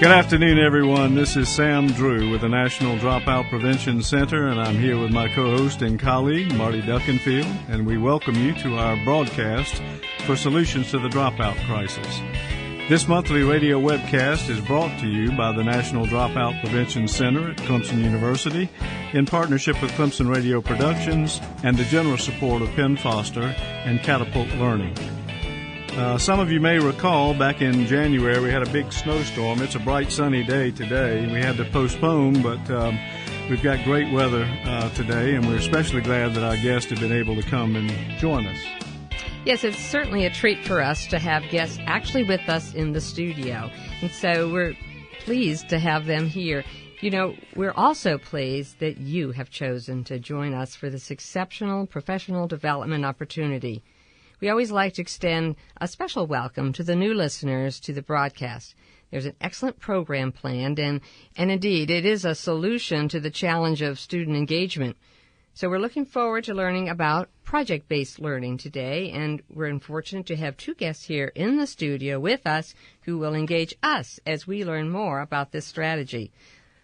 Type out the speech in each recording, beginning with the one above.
Good afternoon, everyone. This is Sam Drew with the National Dropout Prevention Center, and I'm here with my co-host and colleague, Marty Duckenfield, and we welcome you to our broadcast for Solutions to the Dropout Crisis. This monthly radio webcast is brought to you by the National Dropout Prevention Center at Clemson University in partnership with Clemson Radio Productions and the generous support of Penn Foster and Catapult Learning. Some of you may recall back in January we had a big snowstorm. It's a bright sunny day today. We had to postpone, but we've got great weather today, and we're especially glad that our guests have been able to come and join us. Yes, it's certainly a treat for us to have guests actually with us in the studio, and so we're pleased to have them here. You know, we're also pleased that you have chosen to join us for this exceptional professional development opportunity. We always like to extend a special welcome to the new listeners to the broadcast. There's an excellent program planned, and indeed, it is a solution to the challenge of student engagement. So we're looking forward to learning about project-based learning today, and we're fortunate to have two guests here in the studio with us who will engage us as we learn more about this strategy.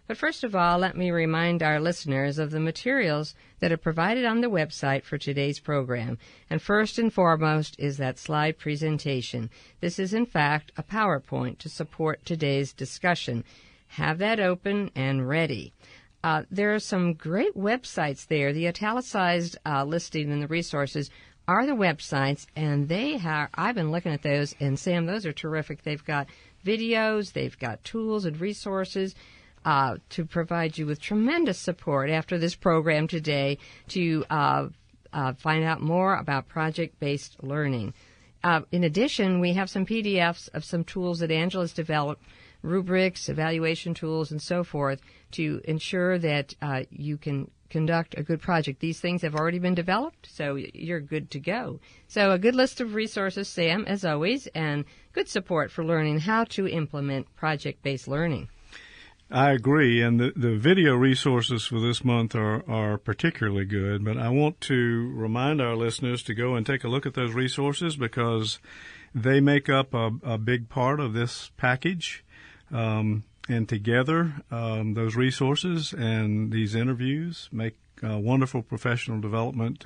But first of all, let me remind our listeners of the materials that are provided on the website for today's program. And first and foremost is that slide presentation. This is, in fact, a PowerPoint to support today's discussion. Have that open and ready. There are some great websites there. The italicized listing in the resources are the websites, and I've been looking at those, and Sam, those are terrific. They've got videos, they've got tools and resources to provide you with tremendous support after this program today to find out more about project-based learning. In addition, we have some PDFs of some tools that Angela's developed, rubrics, evaluation tools, and so forth, to ensure that you can conduct a good project. These things have already been developed, so you're good to go. So a good list of resources, Sam, as always, and good support for learning how to implement project-based learning. I agree, and the video resources for this month are particularly good, but I want to remind our listeners to go and take a look at those resources because they make up a big part of this package, and together those resources and these interviews make wonderful professional development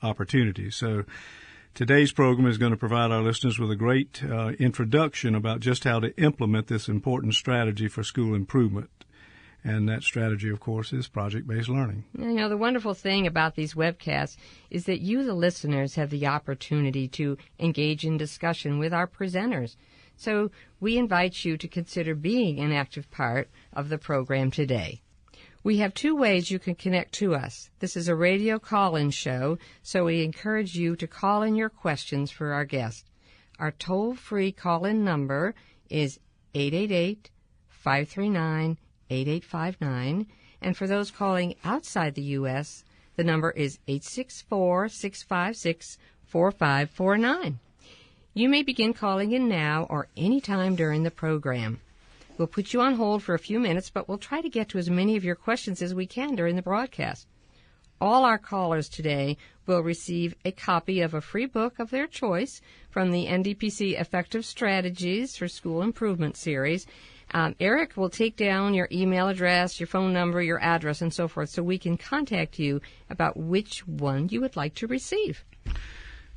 opportunities. So today's program is going to provide our listeners with a great introduction about just how to implement this important strategy for school improvement. And that strategy, of course, is project-based learning. You know, the wonderful thing about these webcasts is that you, the listeners, have the opportunity to engage in discussion with our presenters. So we invite you to consider being an active part of the program today. We have two ways you can connect to us. This is a radio call-in show, so we encourage you to call in your questions for our guest. Our toll-free call-in number is 888-539-8859, and for those calling outside the U.S., the number is 864-656-4549. You may begin calling in now or any time during the program. We'll put you on hold for a few minutes, but we'll try to get to as many of your questions as we can during the broadcast. All our callers today will receive a copy of a free book of their choice from the NDPC Effective Strategies for School Improvement series. Eric will take down your email address, your phone number, your address, and so forth, so we can contact you about which one you would like to receive.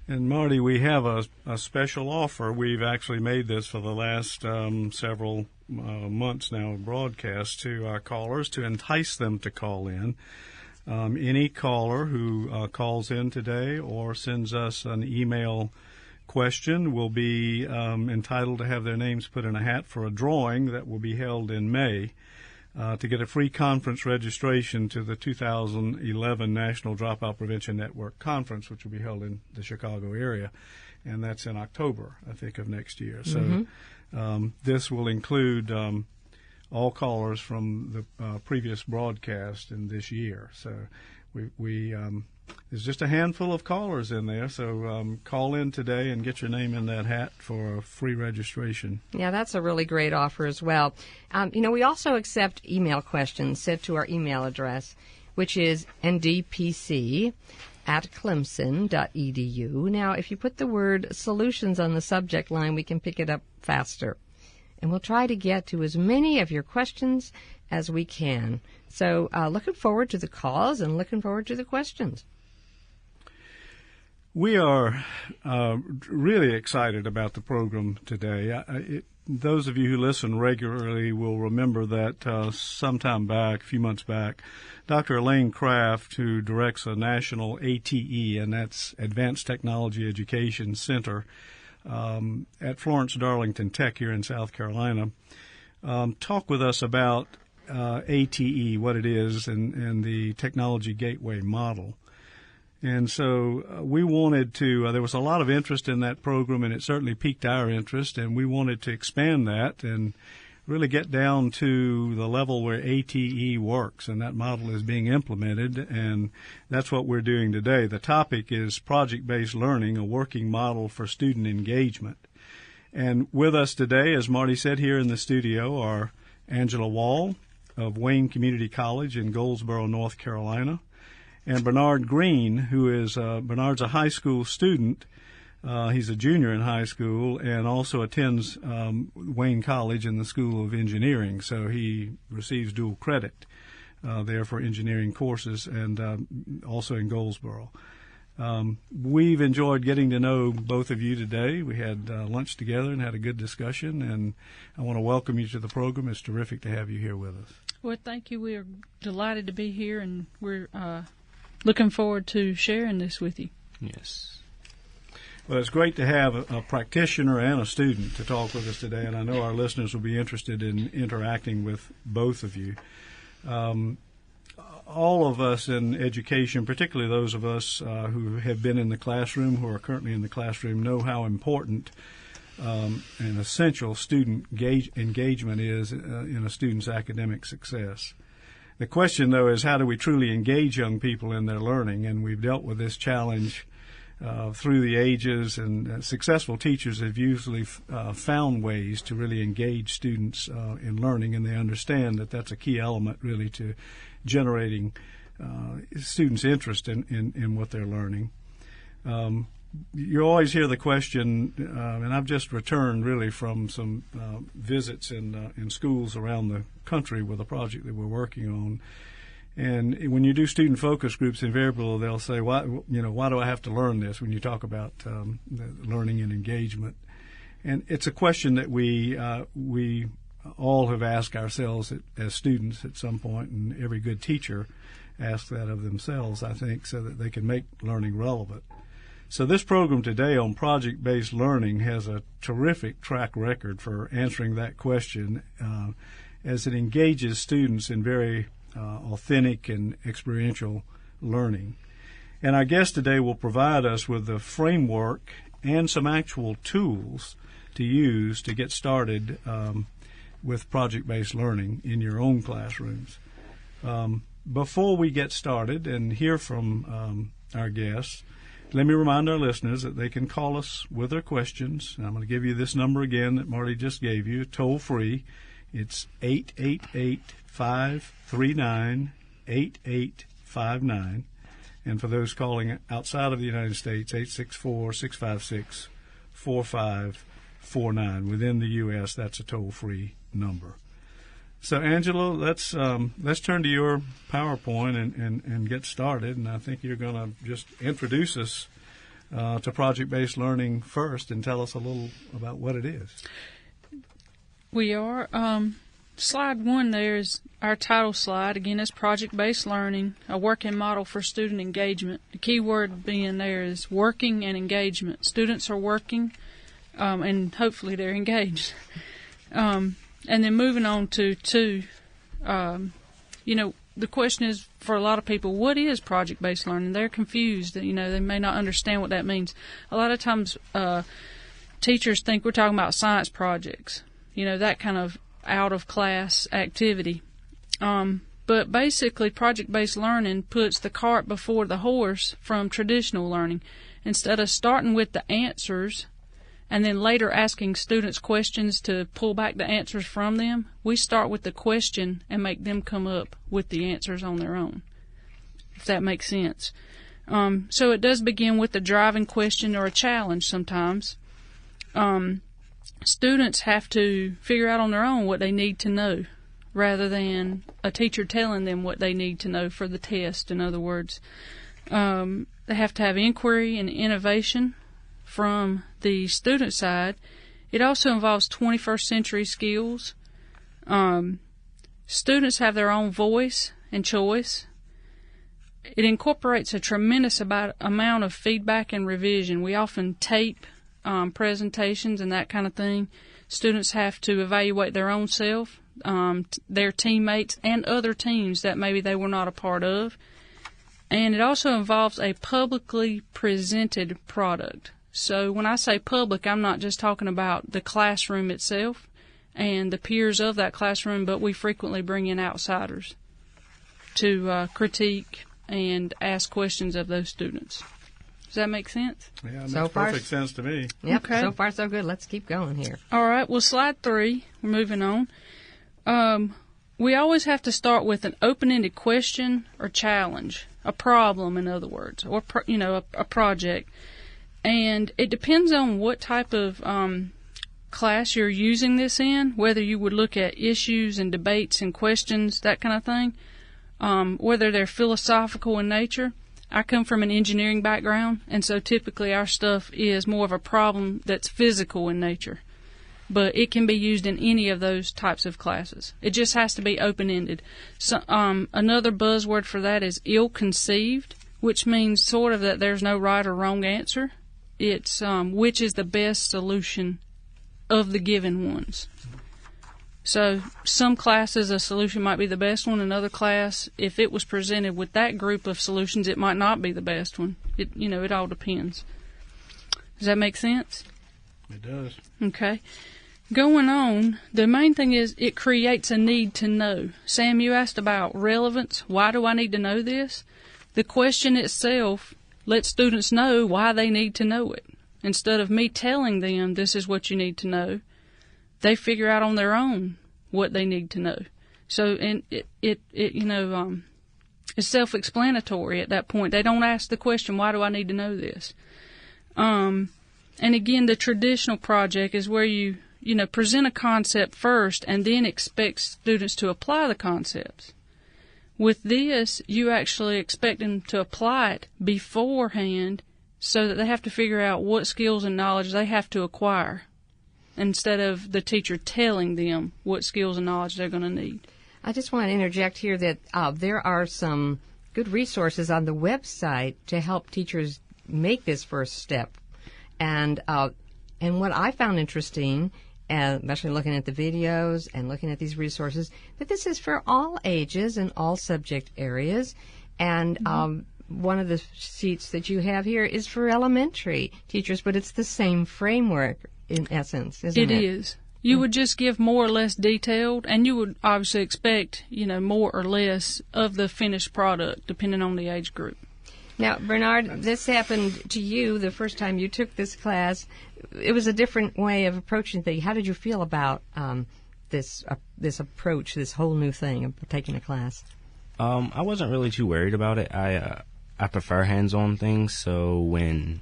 And, Marty, we have a special offer. We've actually made this for the last several months now of broadcast to our callers to entice them to call in. Any caller who calls in today or sends us an email question will be entitled to have their names put in a hat for a drawing that will be held in May to get a free conference registration to the 2011 National Dropout Prevention Network Conference, which will be held in the Chicago area. And that's in October, I think, of next year. So this will include all callers from the previous broadcast in this year. So there's just a handful of callers in there. So call in today and get your name in that hat for a free registration. Yeah, that's a really great offer as well. We also accept email questions sent to our email address, which is ndpc@clemson.edu. Now, if you put the word solutions on the subject line, we can pick it up faster. and we'll try to get to as many of your questions as we can. So looking forward to the calls and looking forward to the questions. We are really excited about the program today. Those of you who listen regularly will remember that sometime back, a few months back, Dr. Elaine Kraft, who directs a national ATE, and that's Advanced Technology Education Center at Florence Darlington Tech here in South Carolina, talked with us about ATE, what it is, and the Technology Gateway model. And so we wanted to, there was a lot of interest in that program, and it certainly piqued our interest, and we wanted to expand that and really get down to the level where ATE works, and that model is being implemented, and that's what we're doing today. The topic is project-based learning, a working model for student engagement. And with us today, as Marty said, here in the studio are Angela Wall of Wayne Community College in Goldsboro, North Carolina, and Bernard Green, who is Bernard's a high school student. He's a junior in high school and also attends Wayne College in the School of Engineering, so he receives dual credit there for engineering courses, and also in Goldsboro. We've enjoyed getting to know both of you today. We had lunch together and had a good discussion, and I want to welcome you to the program. It's terrific to have you here with us. Well, thank you. We are delighted to be here, and we're looking forward to sharing this with you. Yes. Well, it's great to have a practitioner and a student to talk with us today, and I know our listeners will be interested in interacting with both of you. All of us in education, particularly those of us who have been in the classroom, who are currently in the classroom, know how important and essential student engagement is in a student's academic success. The question, though, is how do we truly engage young people in their learning? And we've dealt with this challenge through the ages, and successful teachers have usually found ways to really engage students in learning, and they understand that that's a key element really to generating students' interest in what they're learning. You always hear the question, and I've just returned really from some visits in schools around the country with a project that we're working on. And when you do student focus groups, invariably they'll say, why do I have to learn this when you talk about learning and engagement? And it's a question that we all have asked ourselves as students at some point, and every good teacher asks that of themselves, I think, so that they can make learning relevant. So this program today on project-based learning has a terrific track record for answering that question as it engages students in very authentic and experiential learning. And our guest today will provide us with the framework and some actual tools to use to get started with project-based learning in your own classrooms. Before we get started and hear from our guests, let me remind our listeners that they can call us with their questions. And I'm going to give you this number again that Marty just gave you, toll free. It's 888-539-8859. And for those calling outside of the United States, 864-656-4549. Within the U.S., that's a toll-free number. So, Angela, let's turn to your PowerPoint and get started. And I think you're going to just introduce us to project-based learning first and tell us a little about what it is. We are. Slide 1 there is our title slide. Again, it's project-based learning, a working model for student engagement. The key word being there is working and engagement. Students are working, and hopefully they're engaged. And then moving on to 2, the question is for a lot of people, what is project-based learning? They're confused. They may not understand what that means. A lot of times teachers think we're talking about science projects, that kind of out-of-class activity. But basically, project-based learning puts the cart before the horse from traditional learning. Instead of starting with the answers and then later asking students questions to pull back the answers from them, we start with the question and make them come up with the answers on their own, if that makes sense. So it does begin with a driving question or a challenge sometimes. students have to figure out on their own what they need to know, rather than a teacher telling them what they need to know for the test, in other words. They have to have inquiry and innovation from the student side. It also involves 21st century skills. Students have their own voice and choice. It incorporates a tremendous amount of feedback and revision. We often tape presentations and that kind of thing. Students have to evaluate their own self, their teammates, and other teams that maybe they were not a part of. And it also involves a publicly presented product. So when I say public, I'm not just talking about the classroom itself and the peers of that classroom, but we frequently bring in outsiders to critique and ask questions of those students. Does that make sense? Yeah, it makes perfect sense to me. Yep, okay. So far so good. Let's keep going here. All right, well, slide 3, we're moving on. We always have to start with an open-ended question or challenge, a problem, in other words, or a project. And it depends on what type of class you're using this in, whether you would look at issues and debates and questions, that kind of thing, whether they're philosophical in nature. I come from an engineering background, and so typically our stuff is more of a problem that's physical in nature. But it can be used in any of those types of classes. It just has to be open-ended. So, another buzzword for that is ill-conceived, which means sort of that there's no right or wrong answer. It's which is the best solution of the given ones. So some classes, a solution might be the best one. Another class, if it was presented with that group of solutions, it might not be the best one. It all depends. Does that make sense? It does. Okay. Going on, the main thing is it creates a need to know. Sam, you asked about relevance. Why do I need to know this? The question itself lets students know why they need to know it. Instead of me telling them this is what you need to know, they figure out on their own what they need to know. So, and it's self-explanatory at that point. They don't ask the question, why do I need to know this? And again, the traditional project is where you present a concept first and then expect students to apply the concepts. With this, you actually expect them to apply it beforehand so that they have to figure out what skills and knowledge they have to acquire, instead of the teacher telling them what skills and knowledge they're going to need. I just want to interject here that there are some good resources on the website to help teachers make this first step. And what I found interesting, especially looking at the videos and looking at these resources, that this is for all ages and all subject areas. And one of the sheets that you have here is for elementary teachers, but it's the same framework in essence, isn't it? It is. You would just give more or less detailed, and you would obviously expect, more or less of the finished product, depending on the age group. Now, Bernard, this happened to you the first time you took this class. It was a different way of approaching things. How did you feel about this approach, this whole new thing of taking a class? I wasn't really too worried about it. I prefer hands-on things, so when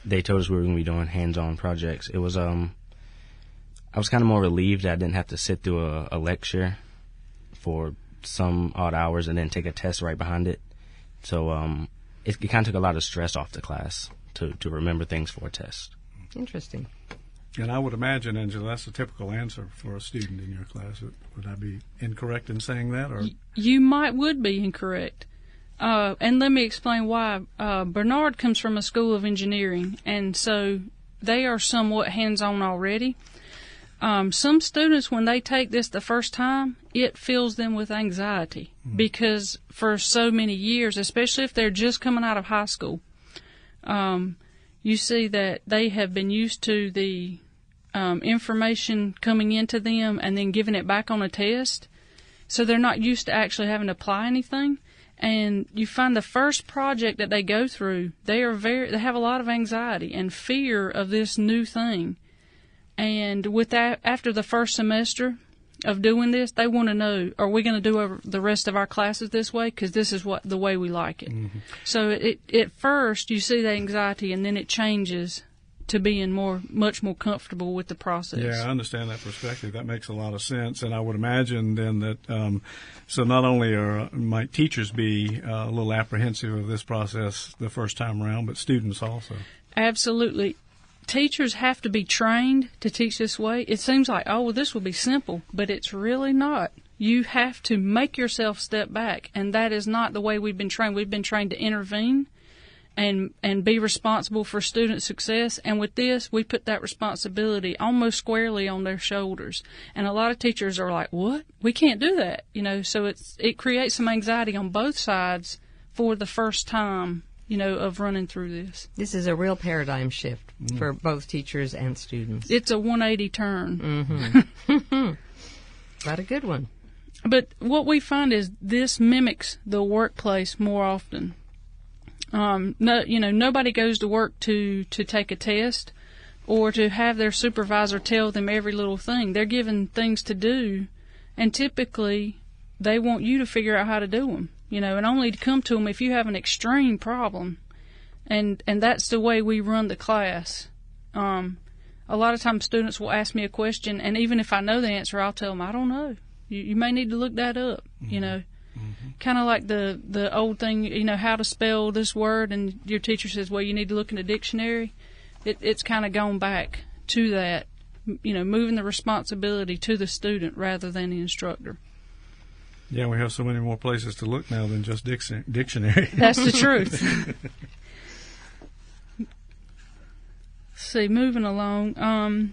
they told us we were going to be doing hands-on projects, it was I was kind of more relieved that I didn't have to sit through a lecture for some odd hours and then take a test right behind it. So it kind of took a lot of stress off the class to remember things for a test. Interesting. And I would imagine, Angela, that's a typical answer for a student in your class. Would I be incorrect in saying that? Or you would be incorrect. And let me explain why. Bernard comes from a school of engineering, and so they are somewhat hands-on already. Some students, when they take this the first time, it fills them with anxiety because for so many years, especially if they're just coming out of high school, you see that they have been used to the information coming into them and then giving it back on a test. So they're not used to actually having to apply anything. And you find the first project that they go through, they have a lot of anxiety and fear of this new thing. And with that, after the first semester of doing this, they want to know, are we going to do the rest of our classes this way? Because this is the way we like it. Mm-hmm. So at first you see the anxiety, and then it changes to being much more comfortable with the process. Yeah, I understand that perspective. That makes a lot of sense. And I would imagine then that, so not only might teachers be a little apprehensive of this process the first time around, but students also. Absolutely. Teachers have to be trained to teach this way. It seems like, oh, well, this will be simple, but it's really not. You have to make yourself step back, and that is not the way we've been trained. We've been trained to intervene and be responsible for student success. And with this, we put that responsibility almost squarely on their shoulders. And a lot of teachers are like, what? We can't do that. So it creates some anxiety on both sides for the first time, of running through this. This is a real paradigm shift for both teachers and students. It's a 180 turn. Mm-hmm. Not a good one. But what we find is this mimics the workplace more often. Nobody goes to work to take a test or to have their supervisor tell them every little thing. They're given things to do, and typically they want you to figure out how to do them, and only to come to them if you have an extreme problem. And that's the way we run the class. A lot of times students will ask me a question, and even if I know the answer, I'll tell them, I don't know. You may need to look that up, Mm-hmm. Kind of like the old thing, how to spell this word, and your teacher says, well, you need to look in the dictionary. It's kind of gone back to that, moving the responsibility to the student rather than the instructor. Yeah, we have so many more places to look now than just dictionary. That's the truth. See, moving along.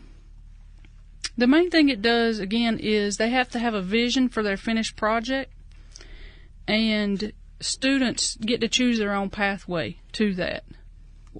The main thing it does, again, is they have to have a vision for their finished project, and students get to choose their own pathway to that.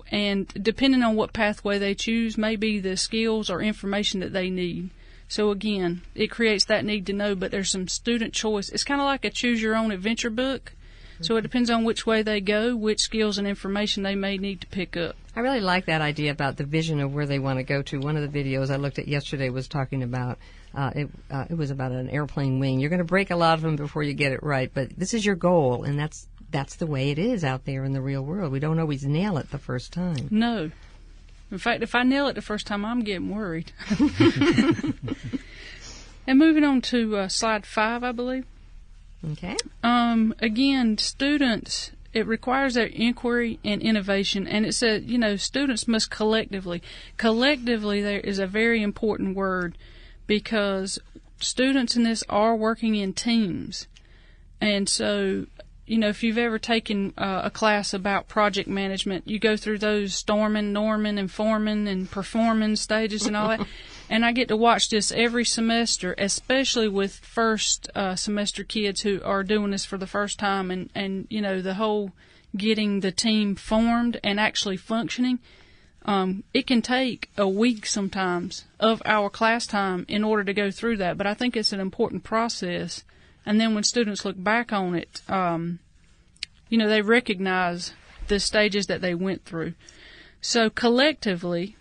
And depending on what pathway they choose may be the skills or information that they need. So again, it creates that need to know, but there's some student choice. It's kind of like a choose-your-own-adventure book. So it depends on which way they go, which skills and information they may need to pick up. I really like that idea about the vision of where they want to go to. One of the videos I looked at yesterday was talking about, it was about an airplane wing. You're going to break a lot of them before you get it right, but this is your goal, and that's the way it is out there in the real world. We don't always nail it the first time. No. In fact, if I nail it the first time, I'm getting worried. And moving on to slide 5, I believe. Okay. Again, students, it requires their inquiry and innovation, and it says, students must collectively. Collectively, there is a very important word, because students in this are working in teams. And so, if you've ever taken a class about project management, you go through those storming, norming, and forming, and performing stages and all that. And I get to watch this every semester, especially with first semester kids who are doing this for the first time. And the whole getting the team formed and actually functioning, it can take a week sometimes of our class time in order to go through that. But I think it's an important process. And then when students look back on it, they recognize the stages that they went through. So collectively,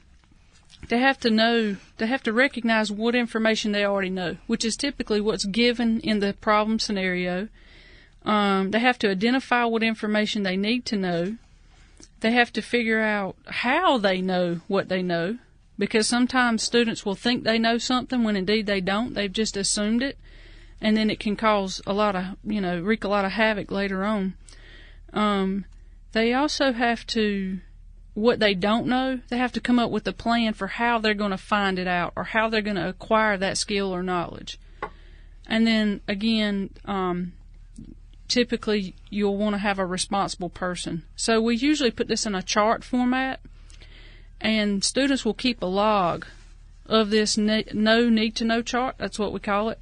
they have to recognize what information they already know, which is typically what's given in the problem scenario. They have to identify what information they need to know. They have to figure out how they know what they know, because sometimes students will think they know something when indeed they don't. They've just assumed it, and then it can cause wreak a lot of havoc later on. They also have to, what they don't know, they have to come up with a plan for how they're going to find it out or how they're going to acquire that skill or knowledge. And then, again, typically you'll want to have a responsible person. So we usually put this in a chart format, and students will keep a log of this need-to-know chart. That's what we call it.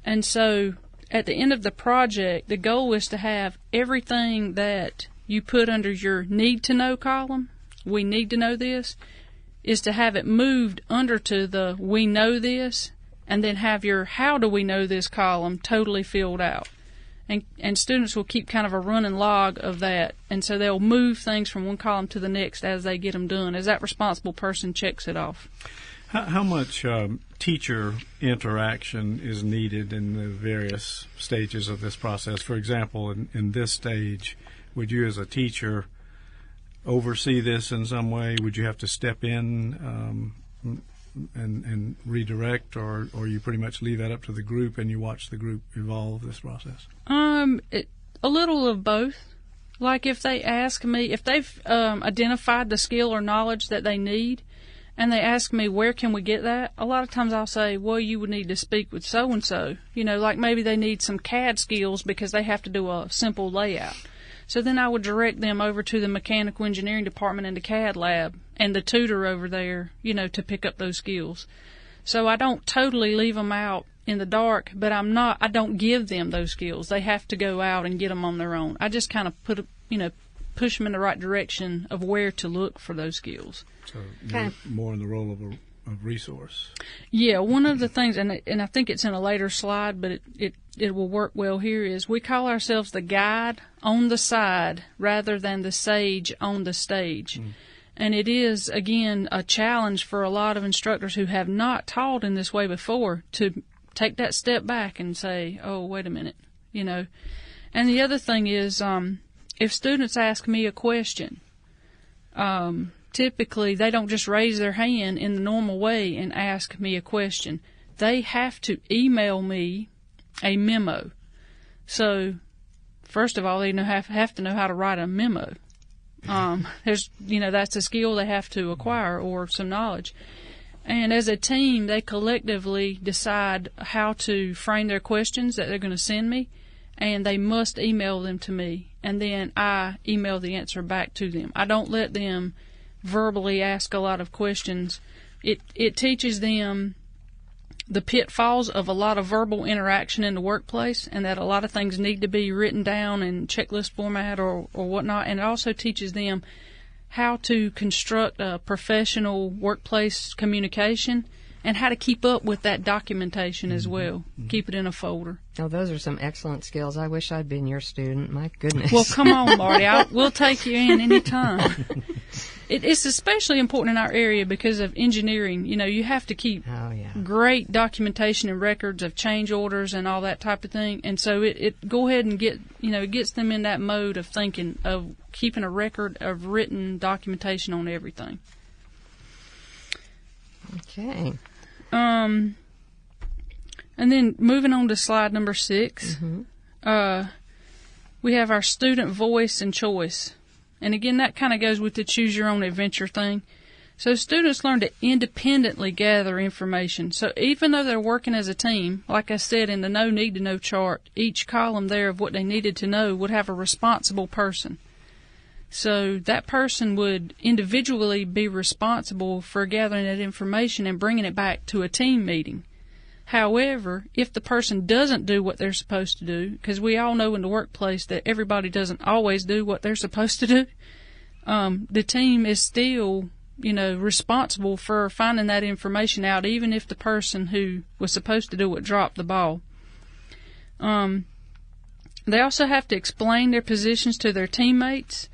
And so at the end of the project, the goal is to have everything that you put under your need-to-know column, we need to know this, is to have it moved under to the we know this, and then have your how do we know this column totally filled out. And students will keep kind of a running log of that, and so they'll move things from one column to the next as they get them done, as that responsible person checks it off. How much teacher interaction is needed in the various stages of this process? For example, in this stage, would you as a teacher oversee this in some way? Would you have to step in and redirect, or you pretty much leave that up to the group and you watch the group evolve this process? A little of both. Like if they ask me, if they've identified the skill or knowledge that they need, and they ask me, where can we get that? A lot of times I'll say, well, you would need to speak with so-and-so. Like maybe they need some CAD skills because they have to do a simple layout. So then I would direct them over to the mechanical engineering department and the CAD lab and the tutor over there, to pick up those skills. So I don't totally leave them out in the dark, but I don't give them those skills. They have to go out and get them on their own. I just kind of push them in the right direction of where to look for those skills. So you're more in the role of a resource. Yeah, one of the things, and I think it's in a later slide, but it will work well here, is we call ourselves the guide on the side rather than the sage on the stage. And it is, again, a challenge for a lot of instructors who have not taught in this way before to take that step back and say, oh, wait a minute, And the other thing is, if students ask me a question, typically they don't just raise their hand in the normal way and ask me a question. They have to email me a memo. So, first of all, they have to know how to write a memo. That's a skill they have to acquire, or some knowledge. And as a team, they collectively decide how to frame their questions that they're going to send me, and they must email them to me, and then I email the answer back to them. I don't let them verbally ask a lot of questions. It teaches them the pitfalls of a lot of verbal interaction in the workplace, and that a lot of things need to be written down in checklist format or whatnot, and it also teaches them how to construct a professional workplace communication and how to keep up with that documentation as well. Keep it in a folder. Oh, those are some excellent skills. I wish I'd been your student. My goodness. Well, come on, Marty. We'll take you in any time. It's especially important in our area because of engineering. You have to keep great documentation and records of change orders and all that type of thing. And so it go ahead and it gets them in that mode of thinking of keeping a record of written documentation on everything. Okay. And then moving on to slide number 6, we have our student voice and choice. And again, that kind of goes with the choose your own adventure thing. So students learn to independently gather information. So even though they're working as a team, like I said in the no need to know chart, each column there of what they needed to know would have a responsible person. So that person would individually be responsible for gathering that information and bringing it back to a team meeting. However, if the person doesn't do what they're supposed to do, because we all know in the workplace that everybody doesn't always do what they're supposed to do, the team is still, responsible for finding that information out, even if the person who was supposed to do it dropped the ball. They also have to explain their positions to their teammates.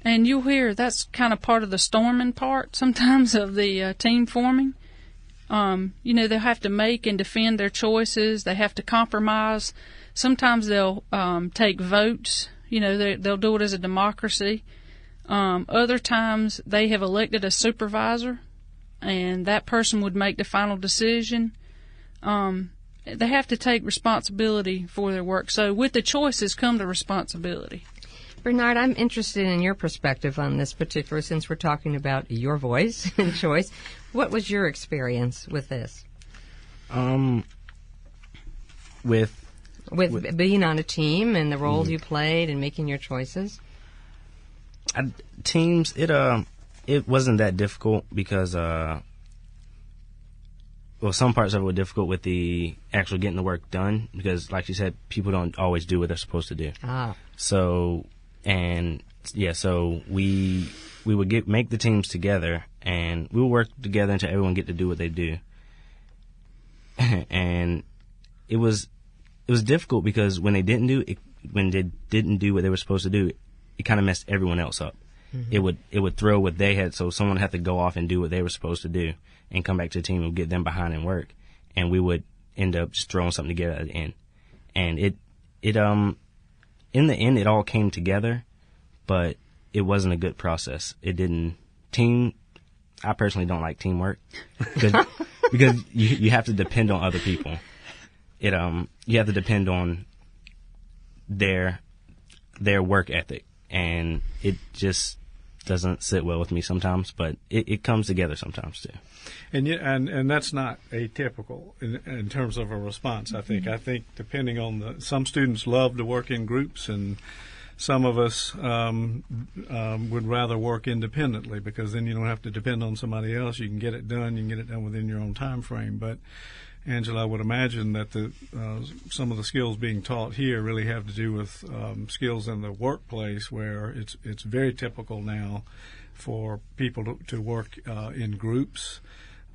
And you'll hear that's kind of part of the storming part sometimes of the team forming. They'll have to make and defend their choices. They have to compromise. Sometimes they'll take votes. They'll do it as a democracy. Other times they have elected a supervisor, and that person would make the final decision. They have to take responsibility for their work. So with the choices come the responsibility. Bernard, I'm interested in your perspective on this particular, since we're talking about your voice and choice. What was your experience with this? With being on a team and the role you played and making your choices? Teams, it wasn't that difficult because, some parts of it were difficult with the actual getting the work done because, like you said, people don't always do what they're supposed to do. So we would make the teams together, and we would work together until everyone get to do what they do. And it was difficult because when they didn't do what they were supposed to do, it kind of messed everyone else up. Mm-hmm. It would throw what they had, so someone had to go off and do what they were supposed to do and come back to the team and get them behind and work, and we would end up just throwing something together at the end. And in the end, it all came together, but it wasn't a good process. It didn't I personally don't like teamwork because you have to depend on other people. You have to depend on their work ethic, and it just doesn't sit well with me sometimes, but it comes together sometimes too. And that's not atypical in terms of a response. I think depending on some students love to work in groups, and some of us would rather work independently, because then you don't have to depend on somebody else. You can get it done. You can get it done within your own time frame. But Angela, I would imagine that some of the skills being taught here really have to do with skills in the workplace, where it's very typical now for people to work in groups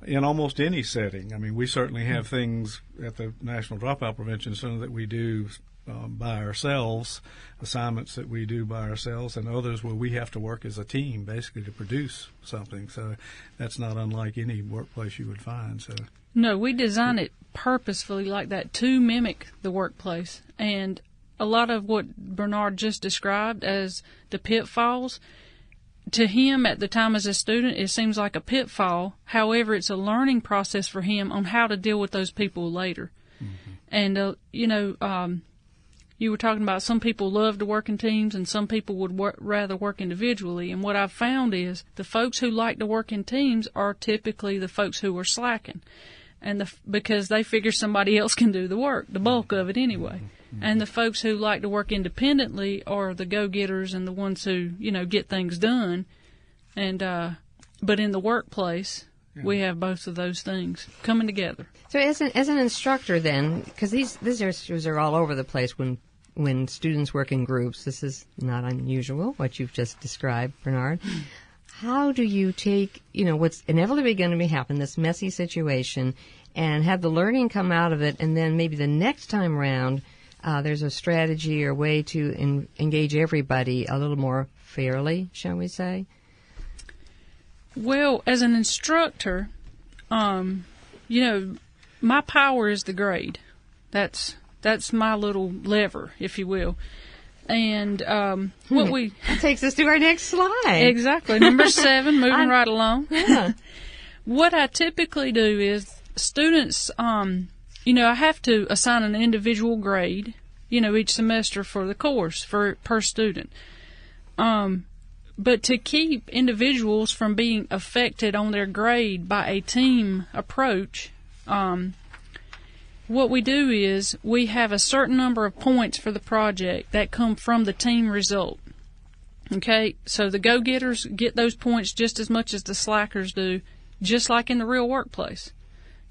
in almost any setting. I mean, we certainly have things at the National Dropout Prevention Center that we do by ourselves, assignments that we do by ourselves, and others where we have to work as a team, basically, to produce something. So that's not unlike any workplace you would find. So no, we design it purposefully like that to mimic the workplace. And a lot of what Bernard just described as the pitfalls, to him at the time as a student, it seems like a pitfall. However, it's a learning process for him on how to deal with those people later. Mm-hmm. And, you were talking about some people love to work in teams and some people would rather work individually. And what I've found is the folks who like to work in teams are typically the folks who are slacking, and because they figure somebody else can do the work, the bulk of it anyway. Mm-hmm. And the folks who like to work independently are the go-getters and the ones who, get things done. And but in the workplace, we have both of those things coming together. So as an instructor then, because these issues are all over the place when students work in groups, this is not unusual, what you've just described, Bernard. How do you take, what's inevitably going to be happen, this messy situation, and have the learning come out of it, and then maybe the next time around there's a strategy or way to engage everybody a little more fairly, shall we say? Well, as an instructor, my power is the grade. That's my little lever, if you will. And that takes us to our next slide. Exactly. Number 7, moving right along. Yeah. What I typically do is students, I have to assign an individual grade, each semester for the course per student. But to keep individuals from being affected on their grade by a team approach, what we do is we have a certain number of points for the project that come from the team result. Okay, so the go-getters get those points just as much as the slackers do, just like in the real workplace.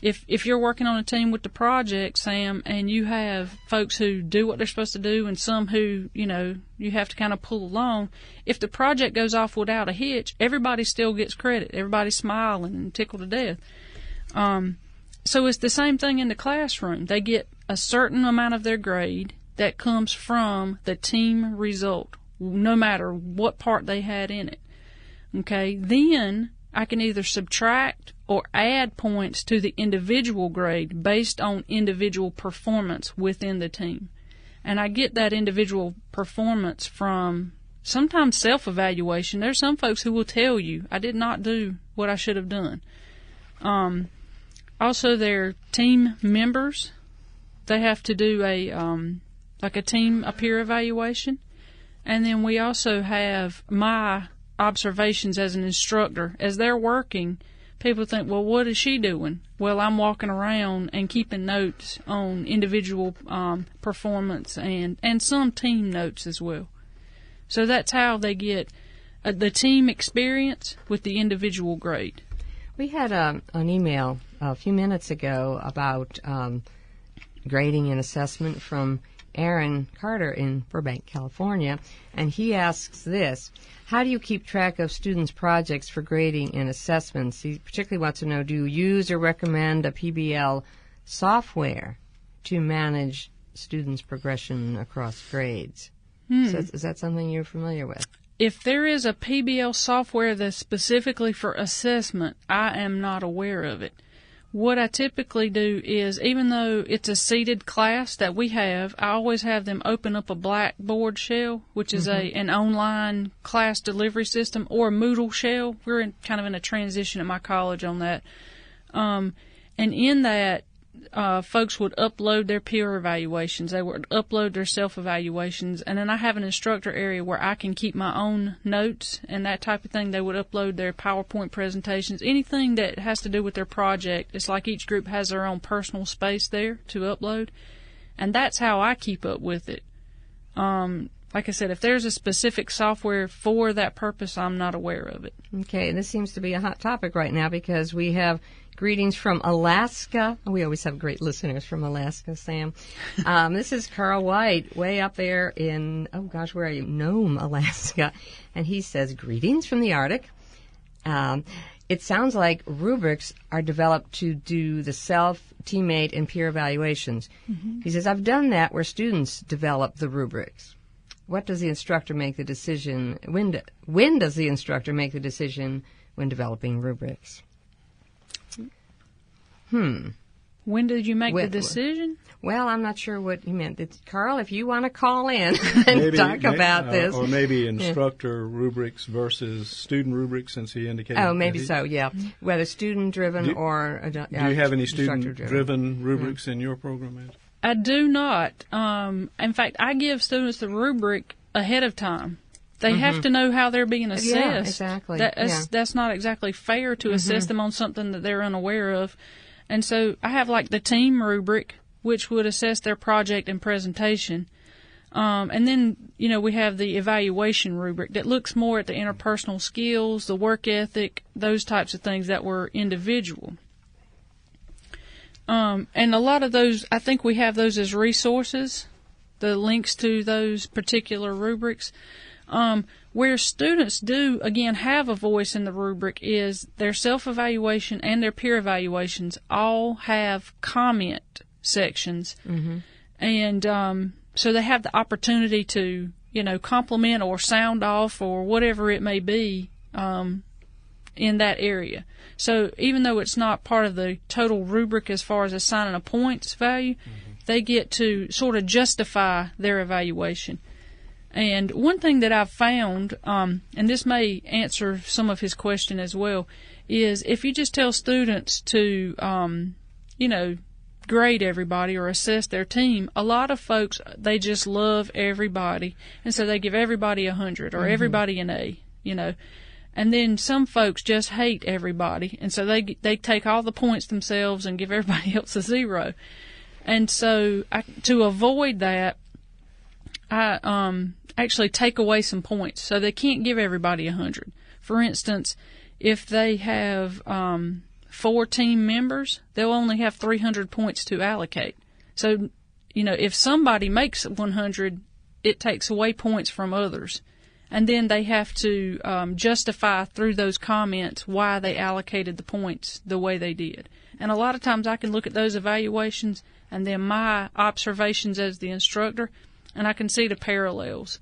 If you're working on a team with the project, Sam, and you have folks who do what they're supposed to do and some who, you have to kind of pull along, if the project goes off without a hitch, everybody still gets credit. Everybody's smiling and tickled to death. So it's the same thing in the classroom. They get a certain amount of their grade that comes from the team result, no matter what part they had in it. Okay, then I can either subtract or add points to the individual grade based on individual performance within the team. And I get that individual performance from sometimes self-evaluation. There's some folks who will tell you, I did not do what I should have done. Also, their team members, they have to do a peer evaluation. And then we also have my observations as an instructor. As they're working, people think, well, what is she doing? Well, I'm walking around and keeping notes on individual performance and some team notes as well. So that's how they get the team experience with the individual grade. We had an email a few minutes ago about grading and assessment from Aaron Carter in Burbank, California, and he asks this: how do you keep track of students' projects for grading and assessments? He particularly wants to know, do you use or recommend a PBL software to manage students' progression across grades? So is that something you're familiar with? If there is a PBL software that's specifically for assessment, I am not aware of it. what I typically do is, even though it's a seated class that we have, I always have them open up a Blackboard shell, which is an online class delivery system, or a Moodle shell. We're kind of in a transition at my college on that. And in that, folks would upload their peer evaluations. They would upload their self-evaluations. And then I have an instructor area where I can keep my own notes and that type of thing. They would upload their PowerPoint presentations, anything that has to do with their project. It's like each group has their own personal space there to upload. And that's how I keep up with it. Like I said, if there's a specific software for that purpose, I'm not aware of it. Okay, and this seems to be a hot topic right now because we have greetings from Alaska. We always have great listeners from Alaska, Sam. This is Carl White, way up there in, where are you? Nome, Alaska. And he says, greetings from the Arctic. It sounds like rubrics are developed to do the self, teammate, and peer evaluations. Mm-hmm. He says, I've done that where students develop the rubrics. What does the instructor make the decision? When does the instructor make the decision when developing rubrics? When did you make the decision? Well, I'm not sure what he meant. Carl, if you want to call in and talk about this. Or maybe instructor rubrics versus student rubrics, since he indicated. Oh, maybe so, yeah. Whether student-driven or do you have any student-driven rubrics in your program, Ed? I do not. In fact, I give students the rubric ahead of time. They have to know how they're being assessed. Yeah, exactly. That's not exactly fair to assess them on something that they're unaware of. And so I have like the team rubric, which would assess their project and presentation. And then, we have the evaluation rubric that looks more at the interpersonal skills, the work ethic, those types of things that were individual. And a lot of those, I think we have those as resources, the links to those particular rubrics. Where students do, again, have a voice in the rubric is their self-evaluation and their peer evaluations all have comment sections. Mm-hmm. And so they have the opportunity to, compliment or sound off or whatever it may be in that area. So even though it's not part of the total rubric as far as assigning a points value, they get to sort of justify their evaluation. And one thing that I've found, and this may answer some of his question as well, is if you just tell students to, grade everybody or assess their team, a lot of folks, they just love everybody, and so they give everybody 100 or everybody an A, And then some folks just hate everybody, and so they take all the points themselves and give everybody else a 0. And so to avoid that, I actually take away some points, so they can't give everybody 100. For instance, if they have 4 team members, they'll only have 300 points to allocate. So, if somebody makes 100, it takes away points from others. And then they have to justify through those comments why they allocated the points the way they did. And a lot of times I can look at those evaluations and then my observations as the instructor, and I can see the parallels.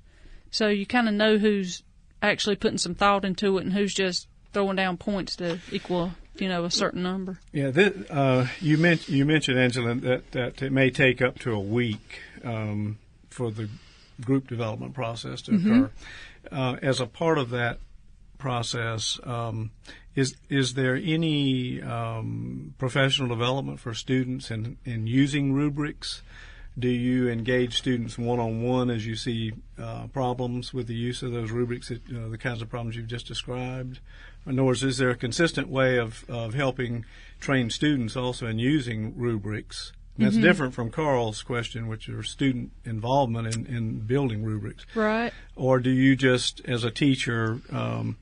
So you kind of know who's actually putting some thought into it and who's just throwing down points to equal, a certain number. Yeah, you mentioned, Angela, that it may take up to a week for the group development process to occur. As a part of that process, is there any professional development for students in using rubrics? Do you engage students one-on-one as you see problems with the use of those rubrics, the kinds of problems you've just described? In other words, is there a consistent way of helping train students also in using rubrics? And that's different from Carl's question, which is student involvement in building rubrics. Right. Or do you just, as a teacher, work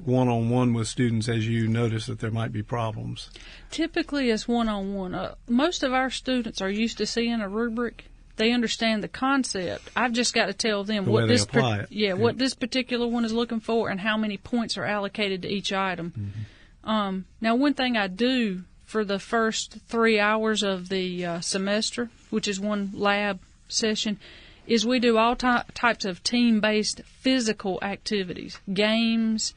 one-on-one with students as you notice that there might be problems? Typically, it's one-on-one. Most of our students are used to seeing a rubric. They understand the concept. I've just got to tell them what this what this particular one is looking for and how many points are allocated to each item. Now, one thing I do for the first 3 hours of the semester, which is one lab session, is we do all types of team-based physical activities, games,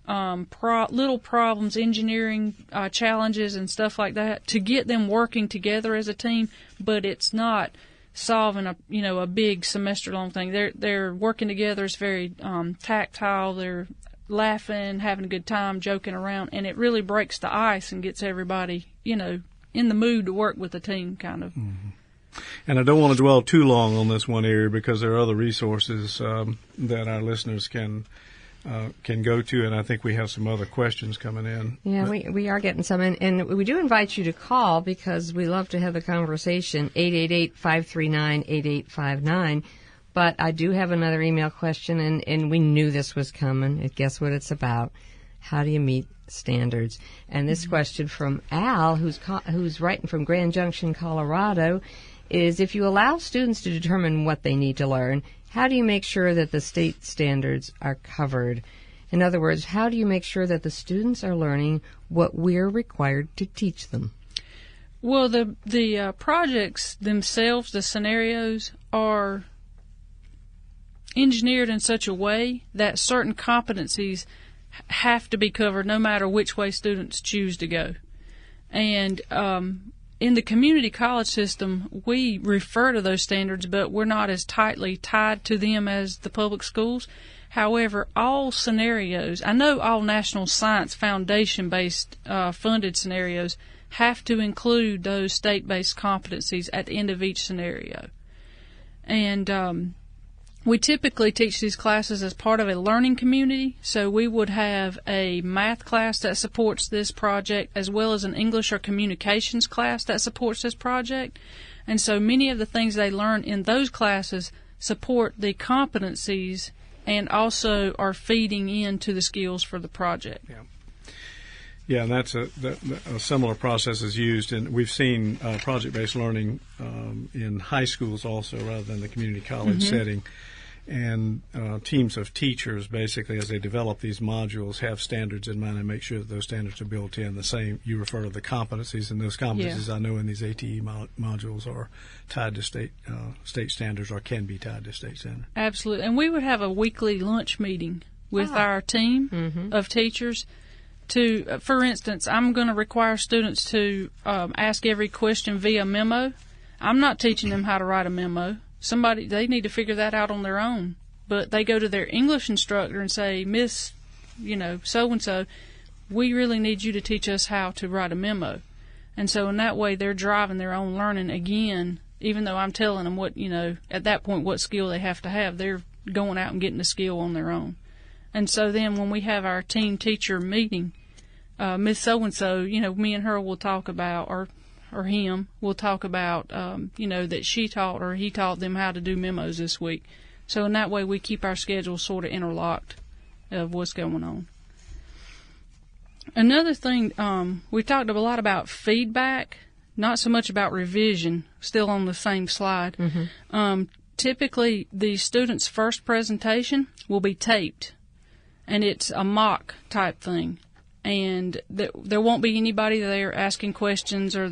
little problems, engineering challenges and stuff like that, to get them working together as a team, but it's not solving a big semester-long thing. They're working together. It's very tactile. They're laughing, having a good time, joking around, and it really breaks the ice and gets everybody, in the mood to work with the team, kind of. Mm-hmm. And I don't want to dwell too long on this one area because there are other resources that our listeners can go to, and I think we have some other questions coming in. Yeah, we are getting some, and we do invite you to call because we love to have the conversation, 888-539-8859. But I do have another email question, and we knew this was coming. And guess what it's about? How do you meet standards? And this question from Al, who's writing from Grand Junction, Colorado, is if you allow students to determine what they need to learn, how do you make sure that the state standards are covered? In other words, how do you make sure that the students are learning what we're required to teach them? Well, the projects themselves, the scenarios, are engineered in such a way that certain competencies have to be covered no matter which way students choose to go. And in the community college system, we refer to those standards, but we're not as tightly tied to them as the public schools. However, all scenarios, I know all National Science Foundation-based funded scenarios have to include those state-based competencies at the end of each scenario. And we typically teach these classes as part of a learning community, so we would have a math class that supports this project as well as an English or communications class that supports this project. And so many of the things they learn in those classes support the competencies and also are feeding into the skills for the project. Yeah, and that's a similar process is used, and we've seen project-based learning in high schools also rather than the community college setting. And teams of teachers, basically, as they develop these modules, have standards in mind and make sure that those standards are built in. The same, you refer to the competencies, and those competencies I know in these ATE modules are tied to state standards or can be tied to state standards. Absolutely. And we would have a weekly lunch meeting with our team of teachers to, for instance, I'm going to require students to ask every question via memo. I'm not teaching them how to write a memo. They need to figure that out on their own. But they go to their English instructor and say, Miss, so-and-so, we really need you to teach us how to write a memo. And so in that way, they're driving their own learning again, even though I'm telling them what, at that point, what skill they have to have. They're going out and getting the skill on their own. And so then when we have our team teacher meeting, Miss so-and-so, me and her will talk about, or him will talk about, that she taught or he taught them how to do memos this week. So in that way, we keep our schedules sort of interlocked of what's going on. Another thing, we talked a lot about feedback, not so much about revision, still on the same slide. Typically, the student's first presentation will be taped, and it's a mock type thing. And there won't be anybody there asking questions or,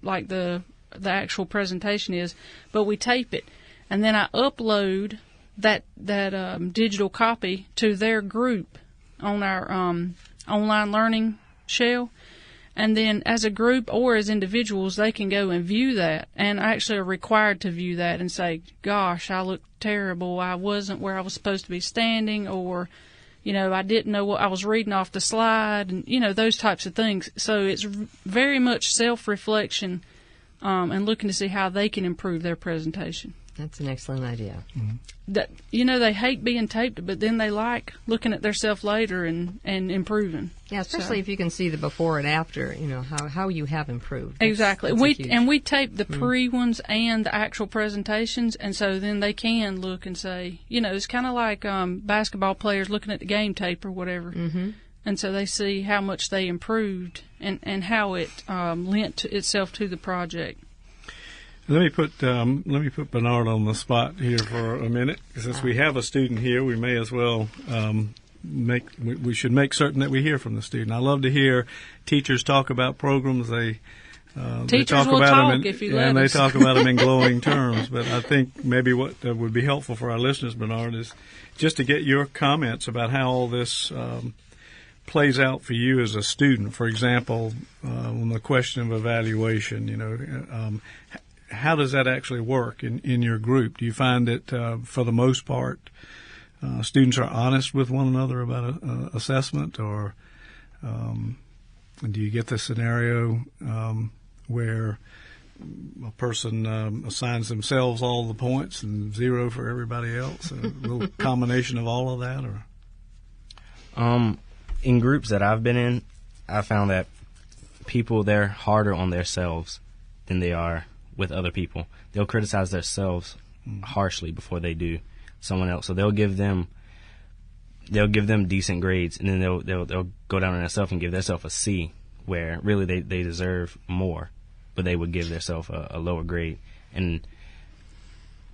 like the actual presentation is, but we tape it. And then I upload that digital copy to their group on our online learning shell. And then as a group or as individuals, they can go and view that and actually are required to view that and say, gosh, I look terrible. I wasn't where I was supposed to be standing, or I didn't know what I was reading off the slide, and, those types of things. So it's very much self-reflection and looking to see how they can improve their presentation. That's an excellent idea. That they hate being taped, but then they like looking at themselves later and improving. Yeah, especially if you can see the before and after, how you have improved. Exactly. We tape the pre ones and the actual presentations, and so then they can look and say, it's kind of like basketball players looking at the game tape or whatever. And so they see how much they improved and how it lent itself to the project. Let me put Bernard on the spot here for a minute. Since we have a student here, we may as well we should make certain that we hear from the student. I love to hear teachers talk about programs. They talk about them, and they talk about them in glowing terms. But I think maybe what would be helpful for our listeners, Bernard, is just to get your comments about how all this plays out for you as a student? For example, on the question of evaluation, how does that actually work in your group? Do you find that for the most part, students are honest with one another about assessment, or do you get the scenario where a person assigns themselves all the points and 0 for everybody else? A little combination of all of that, or? In groups that I've been in, I found that people, they're harder on themselves than they are with other people. They'll criticize themselves harshly before they do someone else. So they'll give them decent grades, and then they'll go down on themselves and give themselves a C, where really they deserve more, but they would give themselves a lower grade. And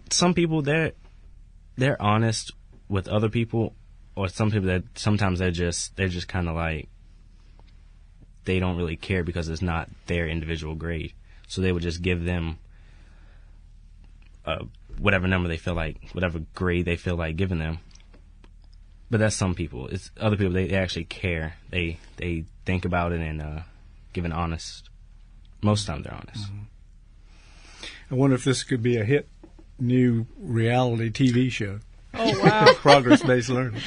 some people, they're honest with other people, or some people that sometimes they're just kind of like, they don't really care because it's not their individual grade. So they would just give them whatever number they feel like, whatever grade they feel like giving them. But that's some people. It's other people, they actually care. They think about it and give an honest. Most of the time they're honest. I wonder if this could be a hit new reality TV show. Oh, wow. Progress-based learning.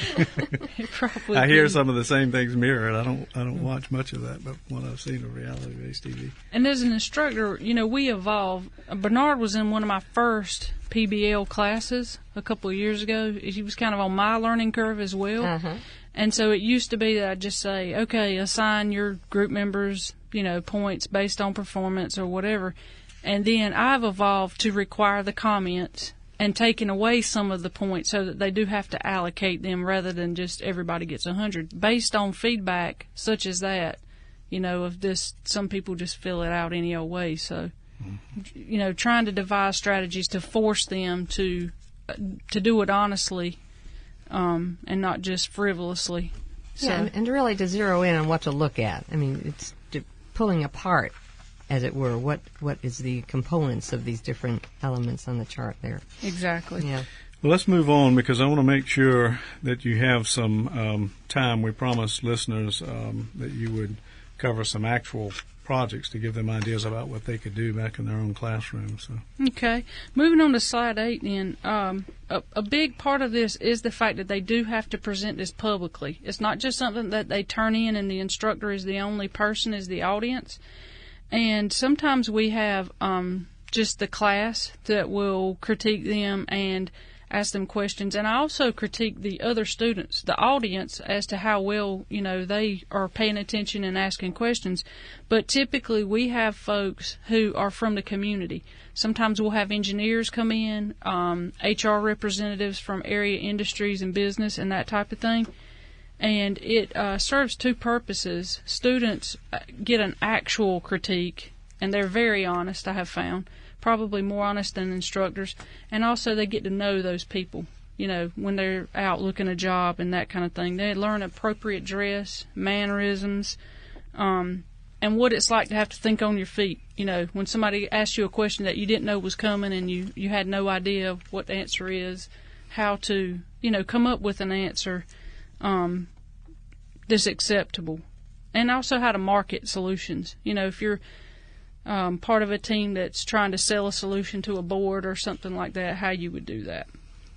It probably I hear could. some of the same things mirrored. I don't watch much of that, but what I've seen of reality-based TV. And as an instructor, we evolve. Bernard was in one of my first PBL classes a couple of years ago. He was kind of on my learning curve as well. Uh-huh. And so it used to be that I'd just say, okay, assign your group members, points based on performance or whatever. And then I've evolved to require the comments and taking away some of the points so that they do have to allocate them rather than just everybody gets 100 based on feedback such as that. Of this, some people just fill it out any old way. So, trying to devise strategies to force them to do it honestly, and not just frivolously. So. Yeah, and really to zero in on what to look at. I mean, it's pulling apart, as it were, what is the components of these different elements on the chart there. Exactly. Yeah. Well, let's move on, because I want to make sure that you have some time. We promised listeners that you would cover some actual projects to give them ideas about what they could do back in their own classroom. So. Okay. Moving on to slide 8 then. A big part of this is the fact that they do have to present this publicly. It's not just something that they turn in and the instructor is the only person, is the audience. And sometimes we have just the class that will critique them and ask them questions. And I also critique the other students, the audience, as to how well, they are paying attention and asking questions. But typically we have folks who are from the community. Sometimes we'll have engineers come in, HR representatives from area industries and business and that type of thing. And it serves two purposes. Students get an actual critique, and they're very honest, I have found, probably more honest than instructors. And also they get to know those people, when they're out looking a job and that kind of thing. They learn appropriate dress, mannerisms, and what it's like to have to think on your feet. When somebody asks you a question that you didn't know was coming and you had no idea what the answer is, how to, come up with an answer that's acceptable, and also how to market solutions. If you're part of a team that's trying to sell a solution to a board or something like that, how you would do that.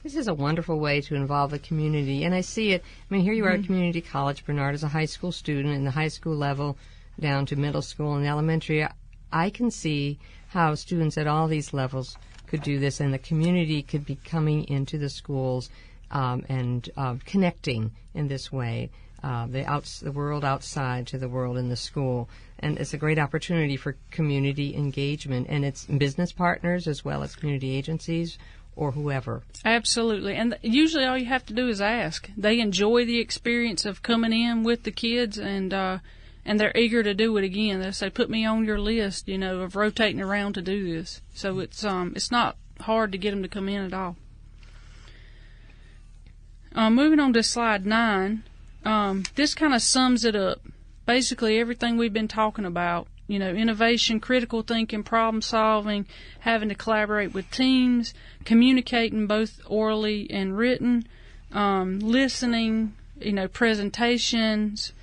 This is a wonderful way to involve the community, and I see it. I mean, here you are at community college. Bernard is a high school student in the high school level down to middle school and elementary. I can see how students at all these levels could do this, and the community could be coming into the schools and connecting in this way, the world outside to the world in the school. And it's a great opportunity for community engagement, and it's business partners as well as community agencies or whoever. Absolutely. And usually all you have to do is ask. They enjoy the experience of coming in with the kids, and they're eager to do it again. They say, put me on your list, of rotating around to do this. So it's not hard to get them to come in at all. Moving on to slide 9, this kind of sums it up. Basically, everything we've been talking about, innovation, critical thinking, problem solving, having to collaborate with teams, communicating both orally and written, listening, presentations,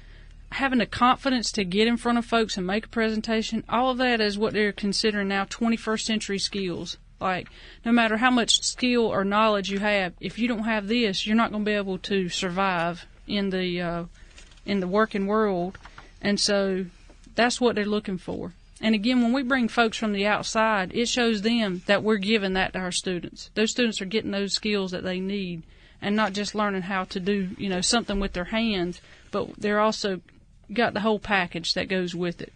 having the confidence to get in front of folks and make a presentation, all of that is what they're considering now 21st century skills. Like, no matter how much skill or knowledge you have, if you don't have this, you're not going to be able to survive in the working world. And so that's what they're looking for. And again, when we bring folks from the outside, it shows them that we're giving that to our students. Those students are getting those skills that they need, and not just learning how to do, something with their hands, but they're also got the whole package that goes with it.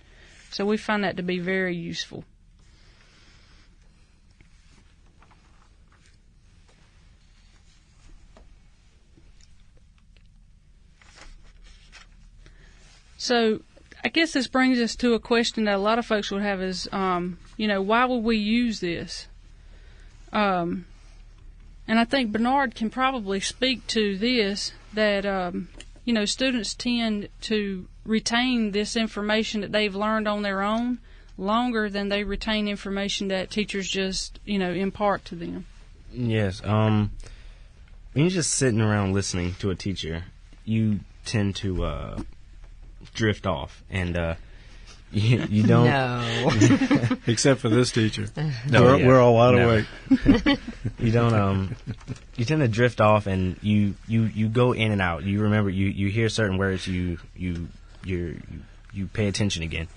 So we find that to be very useful. So I guess this brings us to a question that a lot of folks would have is, why would we use this? And I think Bernard can probably speak to this, that, students tend to retain this information that they've learned on their own longer than they retain information that teachers just, impart to them. Yes. When you're just sitting around listening to a teacher, you tend to drift off, and you don't. No. Except for this teacher. No, we're all wide awake. You don't. You tend to drift off, and you go in and out. You remember, you hear certain words, you pay attention again,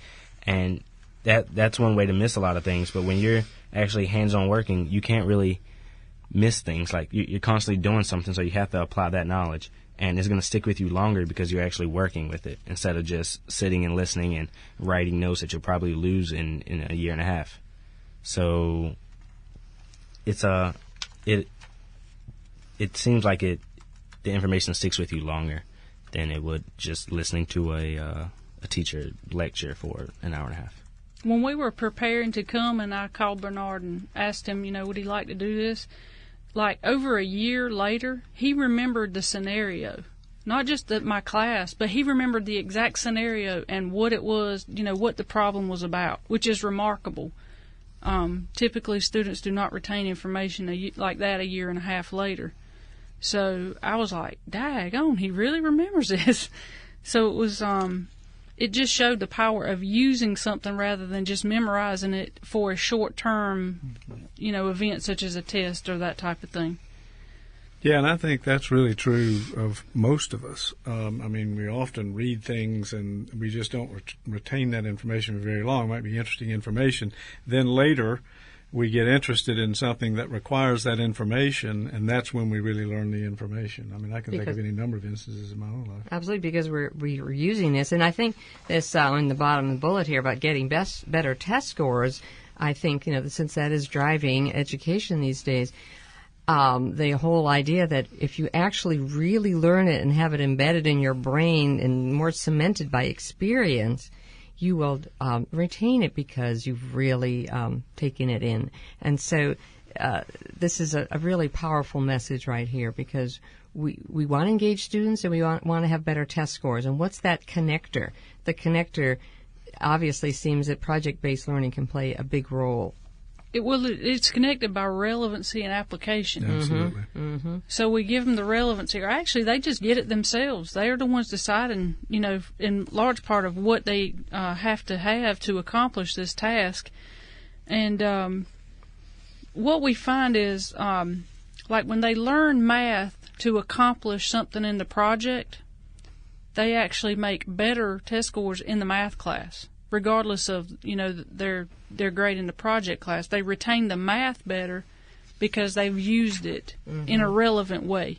and that's one way to miss a lot of things. But when you're actually hands-on working, you can't really miss things. Like, you're constantly doing something, so you have to apply that knowledge. And it's going to stick with you longer because you're actually working with it instead of just sitting and listening and writing notes that you'll probably lose in a year and a half. So it seems like the information sticks with you longer than it would just listening to a teacher lecture for an hour and a half. When we were preparing to come, and I called Bernard and asked him, would he like to do this? Like, over a year later, he remembered the scenario. Not just my class, but he remembered the exact scenario and what it was, what the problem was about, which is remarkable. Typically, students do not retain information like that a year and a half later. So I was like, daggone, he really remembers this. So it was, it just showed the power of using something rather than just memorizing it for a short-term, event such as a test or that type of thing. Yeah, and I think that's really true of most of us. We often read things and we just don't retain that information for very long. It might be interesting information. Then later we get interested in something that requires that information, and that's when we really learn the information. I can think of any number of instances in my own life. Absolutely, because we're using this. And I think this in the bottom of the bullet here about getting better test scores, I think, since that is driving education these days, the whole idea that if you actually really learn it and have it embedded in your brain and more cemented by experience, you will retain it because you've really taken it in. And so this is a really powerful message right here, because we want to engage students and we want to have better test scores. And what's that connector? The connector obviously seems that project-based learning can play a big role. It's connected by relevancy and application. Absolutely. Mm-hmm. So we give them the relevancy, or actually they just get it themselves. They are the ones deciding, in large part of what they have to accomplish this task. And what we find is, like when they learn math to accomplish something in the project, they actually make better test scores in the math class, regardless of, their grade in the project class. They retain the math better because they've used it in a relevant way.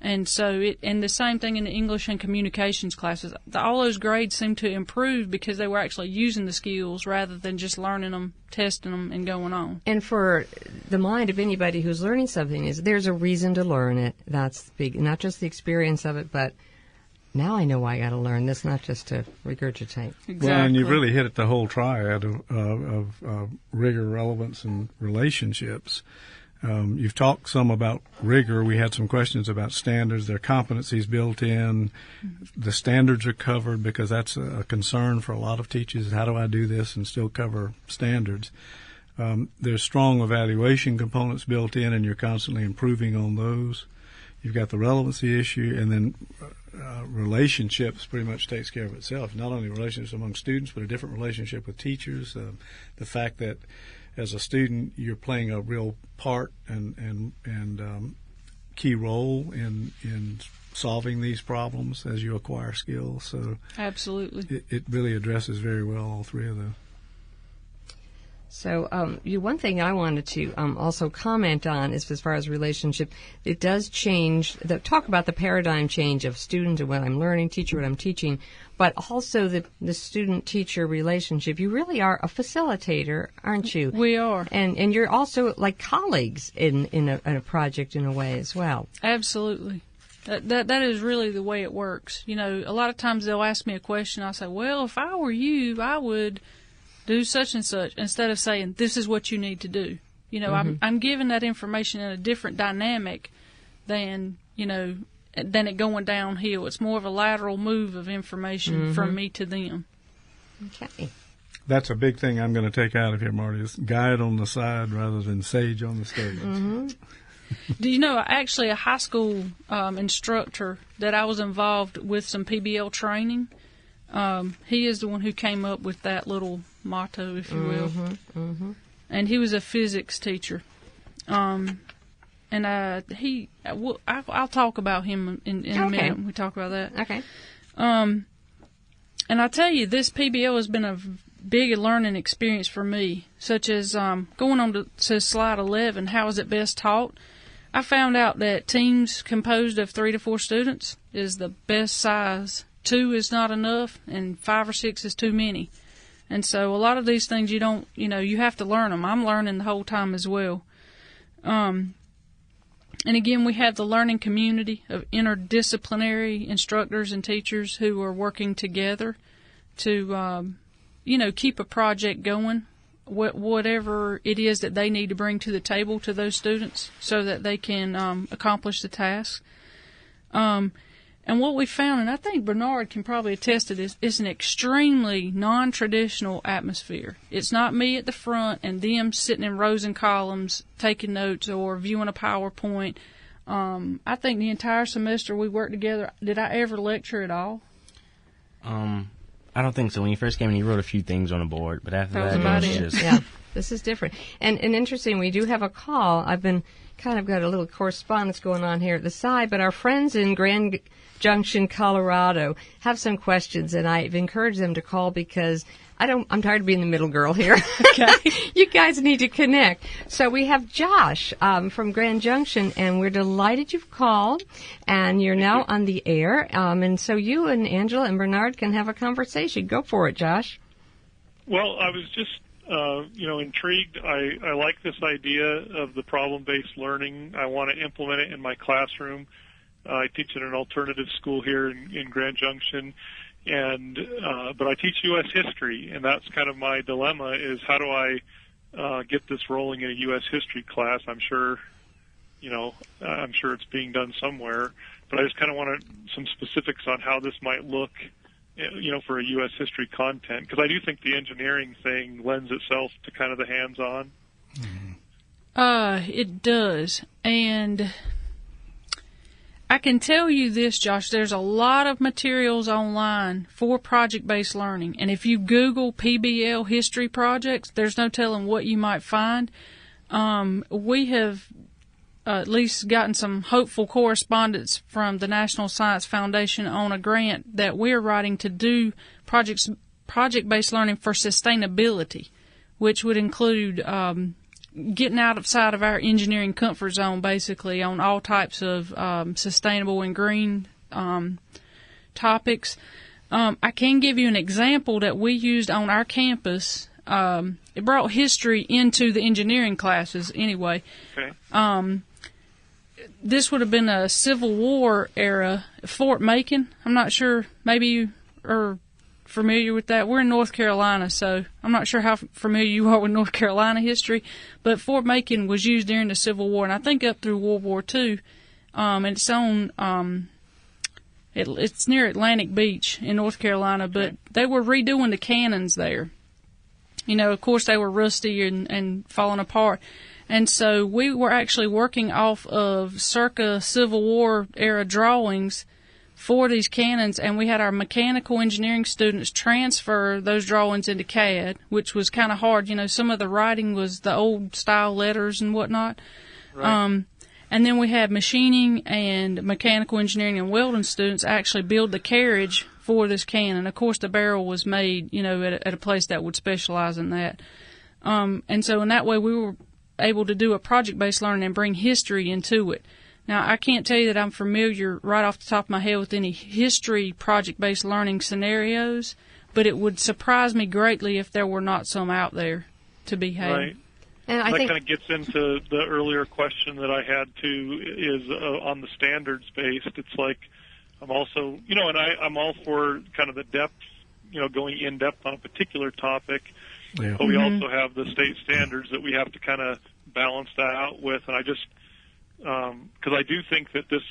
And so and the same thing in the English and communications classes. All those grades seem to improve because they were actually using the skills rather than just learning them, testing them, and going on. And for the mind of anybody who's learning something, there's a reason to learn it. That's big, not just the experience of it, but now I know why I got to learn this, not just to regurgitate. Exactly. Well, and you've really hit at the whole triad of rigor, relevance, and relationships. You've talked some about rigor. We had some questions about standards. There are competencies built in. The standards are covered because that's a concern for a lot of teachers. How do I do this and still cover standards? There's strong evaluation components built in, and you're constantly improving on those. you've got the relevancy issue, and then relationships pretty much takes care of itself. Not only relationships among students, but a different relationship with teachers. The fact that as a student you're playing a real part and key role in solving these problems as you acquire skills. So absolutely, it really addresses very well all three of those. So one thing I wanted to also comment on is as far as relationship, it does change, talk about the paradigm change of student and what I'm learning, teacher what I'm teaching, but also the student-teacher relationship. You really are a facilitator, aren't you? We are. And you're also like colleagues in a project in a way as well. Absolutely. That is really the way it works. You know, a lot of times they'll ask me a question, I'll say, well, if I were you, I would do such and such, instead of saying, this is what you need to do. You know, I'm giving that information in a different dynamic than, than it going downhill. It's more of a lateral move of information from me to them. Okay. That's a big thing I'm going to take out of here, Marty, is guide on the side rather than sage on the stage. Do you know, actually a high school instructor that I was involved with some PBL training, he is the one who came up with that little motto, if you will. And he was a physics teacher. And I'll talk about him in a minute when we talk about that. Okay. And I tell you, this PBL has been a big learning experience for me, such as going on to slide 11, how is it best taught? I found out that teams composed of 3 to 4 students is the best size. 2 is not enough, and 5 or 6 is too many. And so a lot of these things you have to learn them. I'm learning the whole time as well. And again, we have the learning community of interdisciplinary instructors and teachers who are working together to, keep a project going, whatever it is that they need to bring to the table to those students so that they can accomplish the task. And what we found, and I think Bernard can probably attest to this, is an extremely non-traditional atmosphere. It's not me at the front and them sitting in rows and columns taking notes or viewing a PowerPoint. I think the entire semester we worked together. Did I ever lecture at all? I don't think so. When you first came in, you wrote a few things on a board, but after that it about was it. just... Yeah, this is different. And interesting, we do have a call. I've been kind of got a little correspondence going on here at the side, but our friends in Grand Junction, Colorado, have some questions, and I've encouraged them to call because I'm tired of being the middle girl here. Okay. You guys need to connect. So we have Josh from Grand Junction, and we're delighted you've called, and you're now on the air. And so you and Angela and Bernard can have a conversation. Go for it, Josh. Well, I was just, intrigued. I like this idea of the problem-based learning. I want to implement it in my classroom. I teach at an alternative school here in Grand Junction, but I teach U.S. history, and that's kind of my dilemma: is how do I get this rolling in a U.S. history class? I'm sure it's being done somewhere, but I just kind of wanted some specifics on how this might look, for a U.S. history content, because I do think the engineering thing lends itself to kind of the hands-on. It does, and I can tell you this, Josh, there's a lot of materials online for project-based learning, and if you Google PBL history projects, there's no telling what you might find. We have at least gotten some hopeful correspondence from the National Science Foundation on a grant that we're writing to do project-based learning for sustainability, which would include getting outside of our engineering comfort zone, basically, on all types of sustainable and green topics. I can give you an example that we used on our campus. It brought history into the engineering classes anyway. Okay. This would have been a Civil War era, Fort Macon. I'm not sure, maybe you are familiar with that. We're in North Carolina, so I'm not sure how familiar you are with North Carolina history, but Fort Macon was used during the Civil War, and I think up through World War II. And it's on, it's near Atlantic Beach in North Carolina, but they were redoing the cannons there. Of course, they were rusty and falling apart. And so we were actually working off of circa Civil War era drawings for these cannons, and we had our mechanical engineering students transfer those drawings into CAD, which was kind of hard. You know, some of the writing was the old style letters and whatnot. Right. And then we had machining and mechanical engineering and welding students actually build the carriage for this cannon. Of course, the barrel was made, you know, at a place that would specialize in that. And so in that way, we were able to do a project-based learning and bring history into it. Now, I can't tell you that I'm familiar right off the top of my head with any history project-based learning scenarios, but it would surprise me greatly if there were not some out there to be had. Right. And I that think kind of gets into the earlier question that I had too, is on the standards based. It's like I'm also, you know, and I'm all for kind of the depth, you know, going in depth on a particular topic. Yeah. But we also have the state standards that we have to kind of balance that out with. And I just, because I do think that this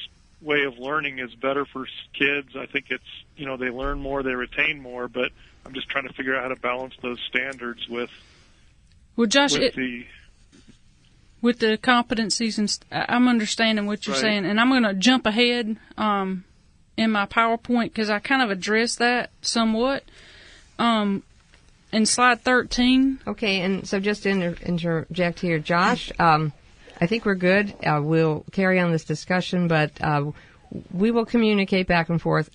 way of learning is better for kids. I think it's, you know, they learn more, they retain more, but I'm just trying to figure out how to balance those standards with. Well, Josh, with the competencies, and I'm understanding what you're saying, and I'm going to jump ahead in my PowerPoint because I kind of addressed that somewhat. In slide 13. Okay, and so just to interject here, Josh, I think we're good. We'll carry on this discussion, but we will communicate back and forth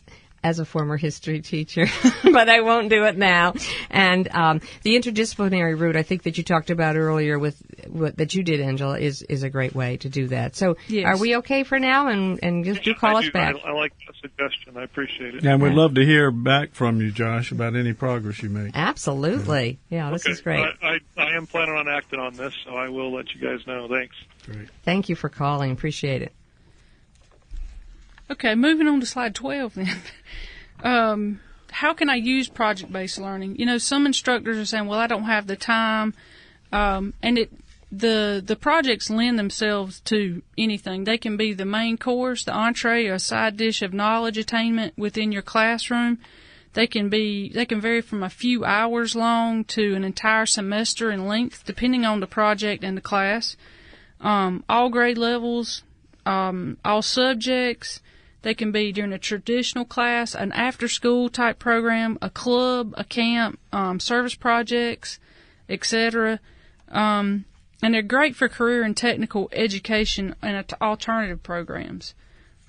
as a former history teacher, but I won't do it now. And the interdisciplinary route, I think that you talked about earlier with that you did, Angela, is a great way to do that. So yes. Are we okay for now? And just do call us back. I like the suggestion. I appreciate it. Yeah, and we'd love to hear back from you, Josh, about any progress you make. Absolutely. Yeah, this is great. I am planning on acting on this, so I will let you guys know. Thanks. Great. Thank you for calling. Appreciate it. Okay, moving on to slide 12 then. How can I use project-based learning? You know, some instructors are saying, well, I don't have the time. And the projects lend themselves to anything. They can be the main course, the entree, or a side dish of knowledge attainment within your classroom. They can vary from a few hours long to an entire semester in length, depending on the project and the class. All grade levels, all subjects. They can be during a traditional class, an after-school type program, a club, a camp, service projects, etc. And they're great for career and technical education and alternative programs.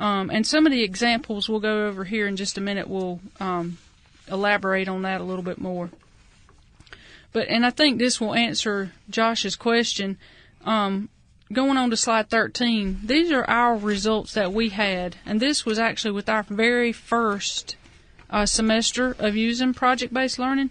And some of the examples we'll go over here in just a minute. We'll elaborate on that a little bit more. And I think this will answer Josh's question. Going on to slide 13, these are our results that we had, and this was actually with our very first semester of using project-based learning.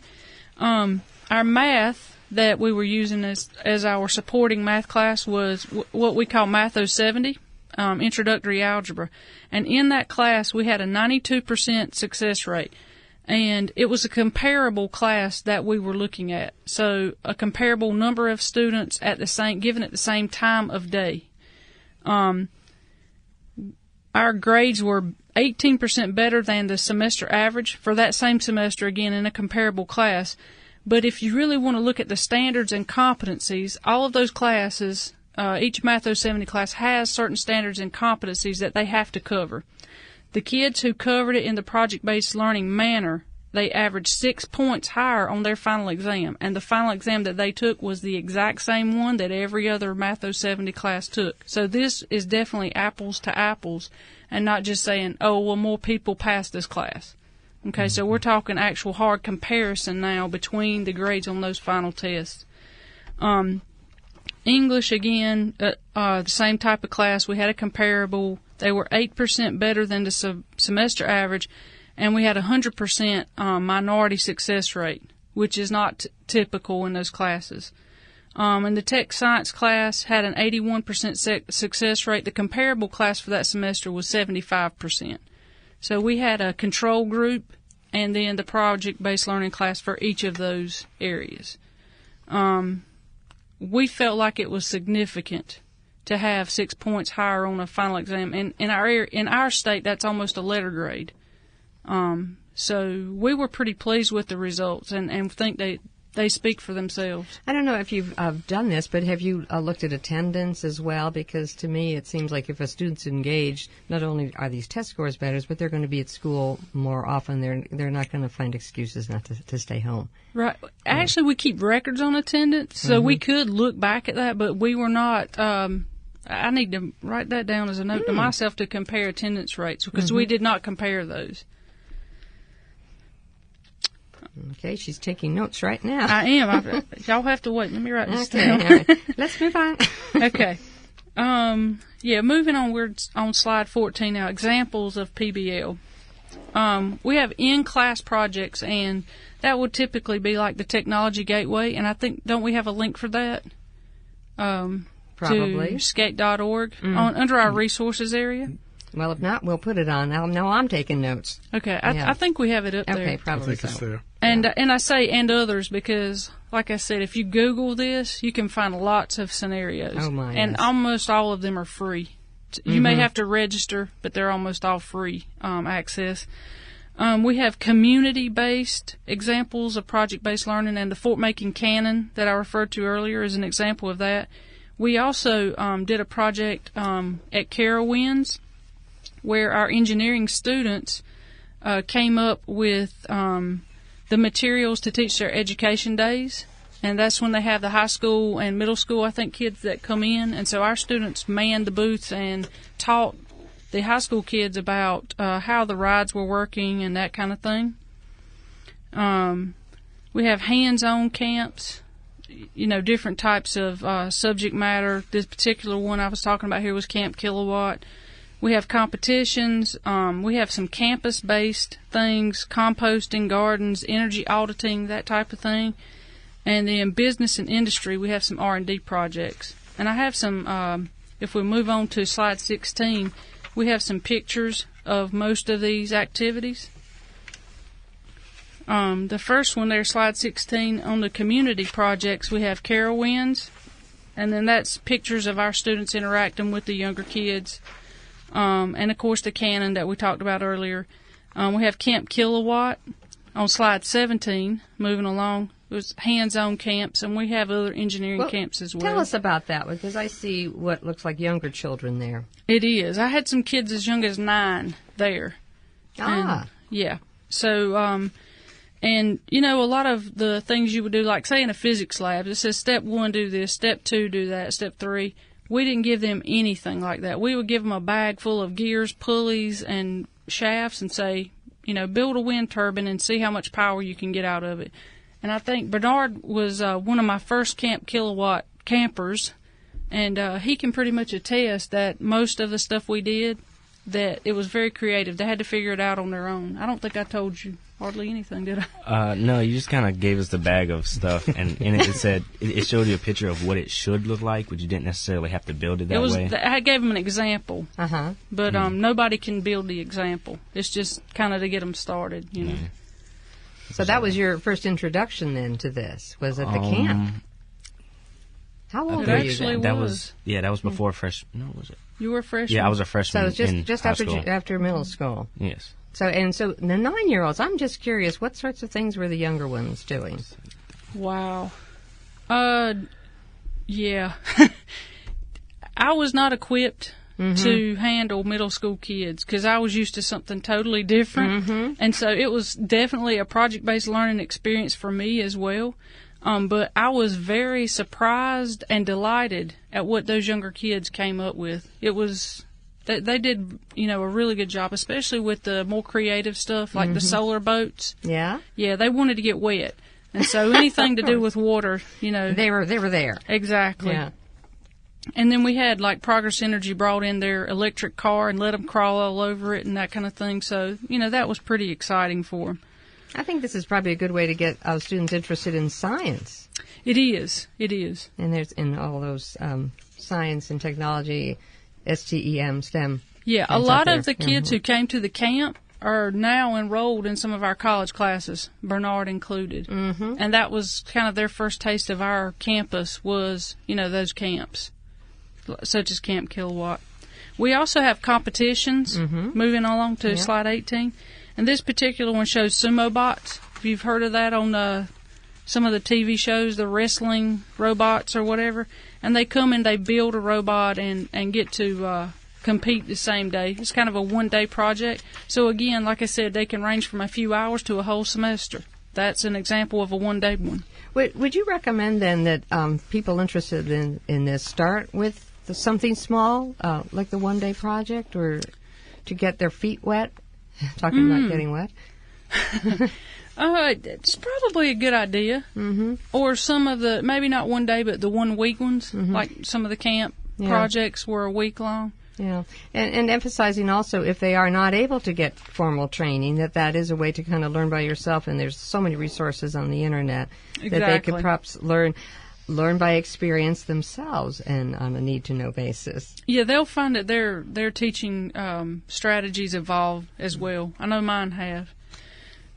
Our math that we were using as our supporting math class was what we call Math 070, Introductory Algebra. And in that class, we had a 92% success rate. And it was a comparable class that we were looking at. So a comparable number of students given at the same time of day. Our grades were 18% better than the semester average for that same semester, again, in a comparable class. But if you really want to look at the standards and competencies, all of those classes, each Math 070 class has certain standards and competencies that they have to cover. The kids who covered it in the project-based learning manner, they averaged 6 points higher on their final exam. And the final exam that they took was the exact same one that every other Math 070 class took. So this is definitely apples to apples and not just saying, oh, well, more people passed this class. Okay, so we're talking actual hard comparison now between the grades on those final tests. English, again, the same type of class. We had a comparable. They were 8% better than the semester average, and we had 100% minority success rate, which is not typical in those classes. And the tech science class had an 81% success rate. The comparable class for that semester was 75%. So we had a control group and then the project-based learning class for each of those areas. We felt like it was significant to have 6 points higher on a final exam. And in our state, that's almost a letter grade. So we were pretty pleased with the results and think they speak for themselves. I don't know if you've done this, but have you looked at attendance as well? Because to me, it seems like if a student's engaged, not only are these test scores better, but they're going to be at school more often. They're not going to find excuses not to stay home. Right. Actually, we keep records on attendance, so we could look back at that, but we were not. I need to write that down as a note to myself to compare attendance rates, because we did not compare those. Okay, she's taking notes right now. I am. Y'all have to wait. Let me write this down. All right. Let's move on. Okay. Moving on, we're on slide 14 now, examples of PBL. We have in-class projects, and that would typically be like the Technology Gateway, and I think, don't we have a link for that? Probably. To skate.org under our resources area. Well, if not, we'll put it on. I'm taking notes. Okay, Yeah. I think we have it up there. Okay, probably I think it's there. And I say and others because, like I said, if you Google this, you can find lots of scenarios. Oh, my, and yes. almost all of them are free. You may have to register, but they're almost all free access. We have community-based examples of project-based learning, and the Fort Macon Canon that I referred to earlier is an example of that. We also did a project at Carowinds where our engineering students came up with the materials to teach their education days, and that's when they have the high school and middle school, I think, kids that come in, and so our students manned the booths and taught the high school kids about how the rides were working and that kind of thing. We have hands-on camps, different types of subject matter. This particular one I was talking about here was Camp Kilowatt. We have competitions. We have some campus-based things, composting, gardens, energy auditing, that type of thing. And then business and industry, we have some R&D projects. And I have some, if we move on to slide 16, we have some pictures of most of these activities. The first one there, slide 16, on the community projects, we have Carowinds. And then that's pictures of our students interacting with the younger kids. And of course the Canon that we talked about earlier. We have Camp Kilowatt on slide 17, moving along. It was hands-on camps, and we have other engineering camps as well. Tell us about that, because I see what looks like younger children there. It is. I had some kids as young as 9 there. Ah. And, yeah. So, and, a lot of the things you would do, like say in a physics lab, it says step 1, do this, step 2, do that, step 3. We didn't give them anything like that. We would give them a bag full of gears, pulleys, and shafts and say, build a wind turbine and see how much power you can get out of it. And I think Bernard was one of my first Camp Kilowatt campers, and he can pretty much attest that most of the stuff we did, that it was very creative. They had to figure it out on their own. I don't think I told you hardly anything, did I? No, you just kind of gave us the bag of stuff, and in it said, it showed you a picture of what it should look like, but you didn't necessarily have to build it that way. I gave them an example, but nobody can build the example. It's just kind of to get them started, Yeah. So that was your first introduction then to this, was at the camp? How old It were you actually then? That was before freshman. No, was it? You were a freshman? Yeah, I was a freshman. So it was just high after school. after middle school. Yes. So the 9-year-olds, I'm just curious, what sorts of things were the younger ones doing? Wow. Yeah. I was not equipped to handle middle school kids because I was used to something totally different. And so it was definitely a project-based learning experience for me as well. But I was very surprised and delighted at what those younger kids came up with. It was, they did, a really good job, especially with the more creative stuff like the solar boats. Yeah? Yeah, they wanted to get wet. And so anything to do with water, They were there. Exactly. Yeah. And then we had, like, Progress Energy brought in their electric car and let them crawl all over it and that kind of thing. So, that was pretty exciting for them. I think this is probably a good way to get students interested in science. It is. It is. And there's in all those science and technology, STEM. Yeah, a lot of the kids who came to the camp are now enrolled in some of our college classes, Bernard included. And that was kind of their first taste of our campus was, those camps, such as Camp Kilowatt. We also have competitions, moving along to slide 18. And this particular one shows sumo bots. If you've heard of that on some of the TV shows, the wrestling robots or whatever, and they come and they build a robot and get to compete the same day. It's kind of a one-day project. So again, like I said, they can range from a few hours to a whole semester. That's an example of a one-day one. Would you recommend then that people interested in this start with something small, like the one-day project, or to get their feet wet? Talking about getting wet. It's probably a good idea. Mm-hmm. Or some of the, maybe not one day, but the 1 week ones, like some of the camp projects were a week long. Yeah, and emphasizing also, if they are not able to get formal training, that is a way to kind of learn by yourself, and there's so many resources on the internet that they could perhaps learn by experience themselves and on a need-to-know basis. Yeah, they'll find that their teaching strategies evolve as well. I know mine have.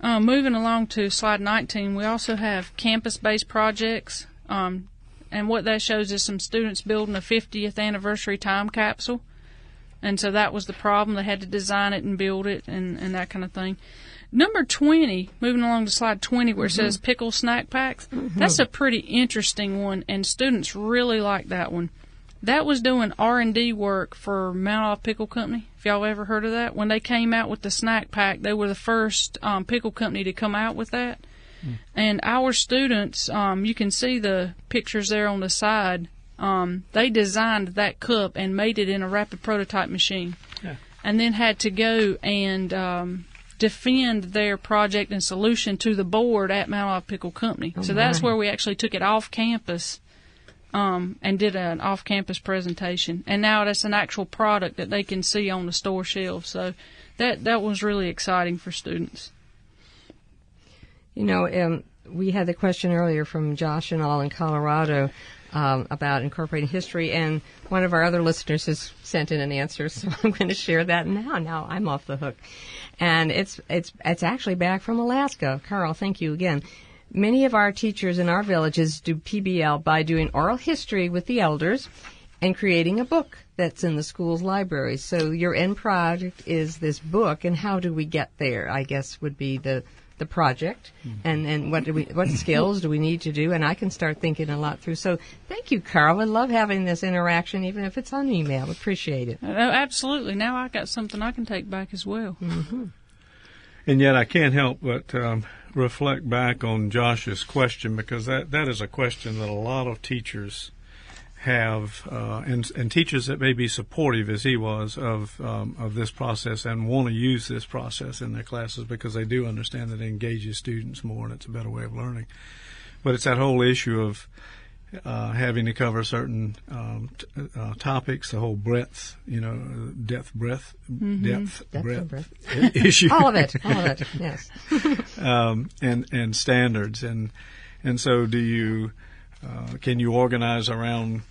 Moving along to slide 19, we also have campus-based projects, and what that shows is some students building a 50th anniversary time capsule. And so that was the problem. They had to design it and build it and that kind of thing. Number 20, moving along to slide 20 where it says pickle snack packs, that's a pretty interesting one, and students really like that one. That was doing R&D work for Mount Olive Pickle Company. If y'all ever heard of that? When they came out with the snack pack, they were the first pickle company to come out with that. And our students, you can see the pictures there on the side, they designed that cup and made it in a rapid prototype machine, and then had to go and defend their project and solution to the board at Mount Olive Pickle Company. So that's where we actually took it off campus and did an off-campus presentation. And now that's an actual product that they can see on the store shelves. So that was really exciting for students. You know, we had the question earlier from Josh and all in Colorado about incorporating history, and one of our other listeners has sent in an answer, so I'm going to share that now. Now I'm off the hook. And it's actually back from Alaska. Carl, thank you again. Many of our teachers in our villages do PBL by doing oral history with the elders and creating a book that's in the school's library. So your end project is this book, and how do we get there, I guess, would be the project, and what skills do we need to do, and I can start thinking a lot through. So thank you, Carl. I love having this interaction, even if it's on email. Appreciate it. Absolutely. Now I got something I can take back as well. And yet I can't help but reflect back on Josh's question, because that is a question that a lot of teachers have, and teachers that may be supportive, as he was, of this process and want to use this process in their classes because they do understand that it engages students more and it's a better way of learning. But it's that whole issue of having to cover certain topics, the whole breadth, depth, breadth issue. all of it, yes. And standards, and so do you. Can you organize around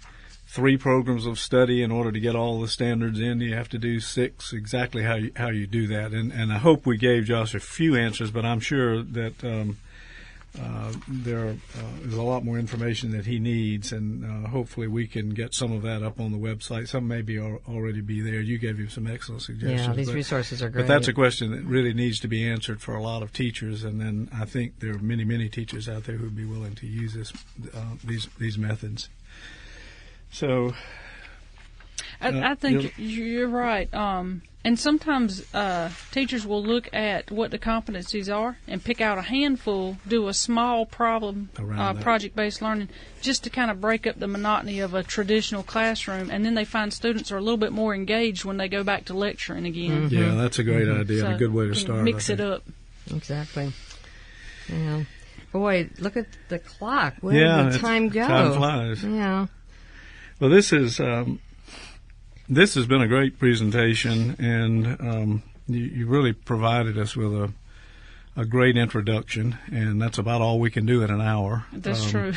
3 programs of study in order to get all the standards in? You have to do 6. Exactly how you do that, and I hope we gave Josh a few answers, but I'm sure that there is a lot more information that he needs, and hopefully we can get some of that up on the website. Some may already be there. You gave him some excellent suggestions. Yeah, these resources are great. But that's a question that really needs to be answered for a lot of teachers, and then I think there are many, many teachers out there who would be willing to use these methods. So I think you're right. And sometimes teachers will look at what the competencies are and pick out a handful, do a small problem project-based learning, just to kind of break up the monotony of a traditional classroom, and then they find students are a little bit more engaged when they go back to lecturing again. Yeah, that's a great idea and a good way to start. Mix it up. Exactly. Yeah. Boy, look at the clock. Where did the time go? Time flies. Yeah. Well, this has been a great presentation, and you really provided us with a great introduction, and that's about all we can do in an hour. That's true.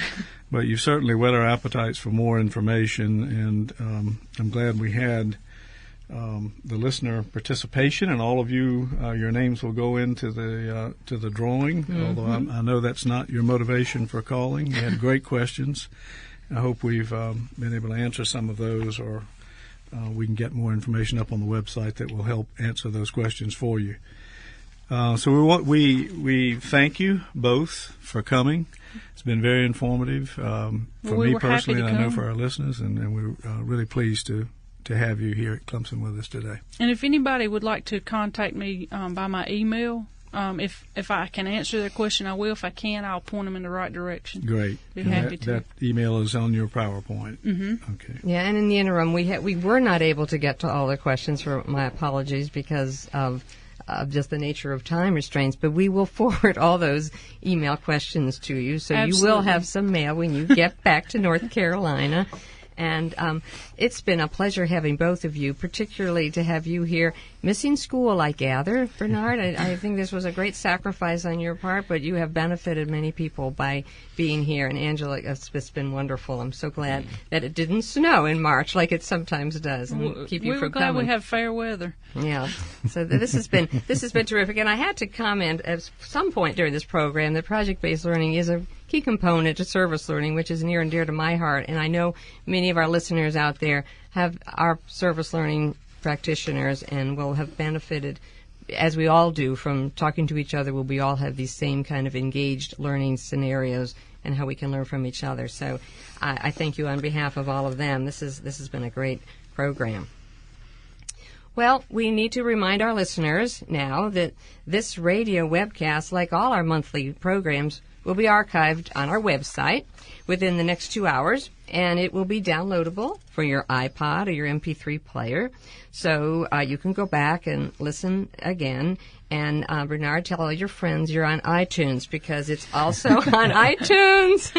But you certainly whet our appetites for more information, and I'm glad we had the listener participation, and all of you, your names will go into the drawing, although I know that's not your motivation for calling. You had great questions. I hope we've been able to answer some of those, or we can get more information up on the website that will help answer those questions for you. So we thank you both for coming. It's been very informative for me personally, and I know for our listeners, and we're really pleased to have you here at Clemson with us today. And if anybody would like to contact me by my email, if I can answer their question, I will. If I can, I'll point them in the right direction. Great. Be happy to. That email is on your PowerPoint. Mm-hmm. Okay. Yeah, and in the interim, we were not able to get to all the questions. For my apologies because of just the nature of time restraints. But we will forward all those email questions to you, so Absolutely. you will have some mail when you get back to North Carolina. And it's been a pleasure having both of you, particularly to have you here. Missing school, I gather, Bernard. I think this was a great sacrifice on your part, but you have benefited many people by being here. And Angela, it's been wonderful. I'm so glad that it didn't snow in March like it sometimes does, and keep you we from were glad coming. we have fair weather. Yeah. So this has been terrific. And I had to comment at some point during this program that project-based learning is a key component to service learning, which is near and dear to my heart. And I know many of our listeners out there are service learning practitioners and will have benefited, as we all do, from talking to each other. We all have these same kind of engaged learning scenarios and how we can learn from each other. So I thank you on behalf of all of them. This has been a great program. Well, we need to remind our listeners now that this radio webcast, like all our monthly programs, will be archived on our website within the next 2 hours, and it will be downloadable for your iPod or your MP3 player. So you can go back and listen again. And Bernard, tell all your friends you're on iTunes, because it's also on iTunes.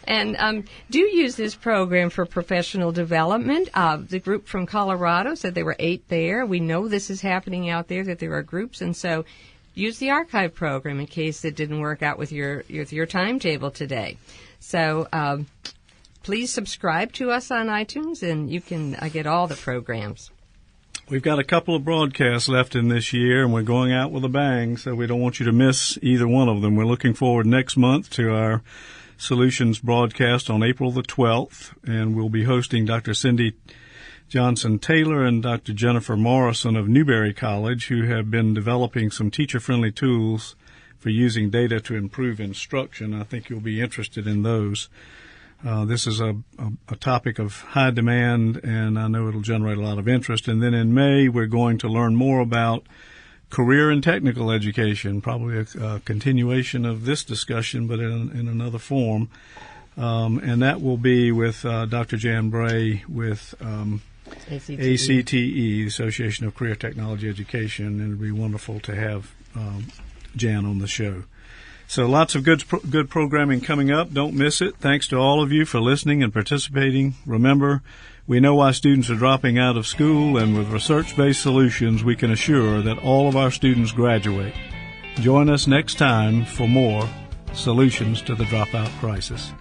And do use this program for professional development. The group from Colorado said there were 8 there. We know this is happening out there, that there are groups, and so use the archive program in case it didn't work out with your timetable today. So please subscribe to us on iTunes, and you can get all the programs. We've got a couple of broadcasts left in this year, and we're going out with a bang, so we don't want you to miss either one of them. We're looking forward next month to our Solutions broadcast on April the 12th, and we'll be hosting Dr. Cindy Johnson-Taylor and Dr. Jennifer Morrison of Newberry College, who have been developing some teacher-friendly tools for using data to improve instruction. I think you'll be interested in those. This is a topic of high demand, and I know it'll generate a lot of interest. And then in May, we're going to learn more about career and technical education, probably a continuation of this discussion, but in another form. And that will be with Dr. Jan Bray with ACTE, the Association of Career Technology Education, and it'll be wonderful to have Jan on the show. So lots of good programming coming up. Don't miss it. Thanks to all of you for listening and participating. Remember, we know why students are dropping out of school, and with research-based solutions, we can assure that all of our students graduate. Join us next time for more Solutions to the Dropout Crisis.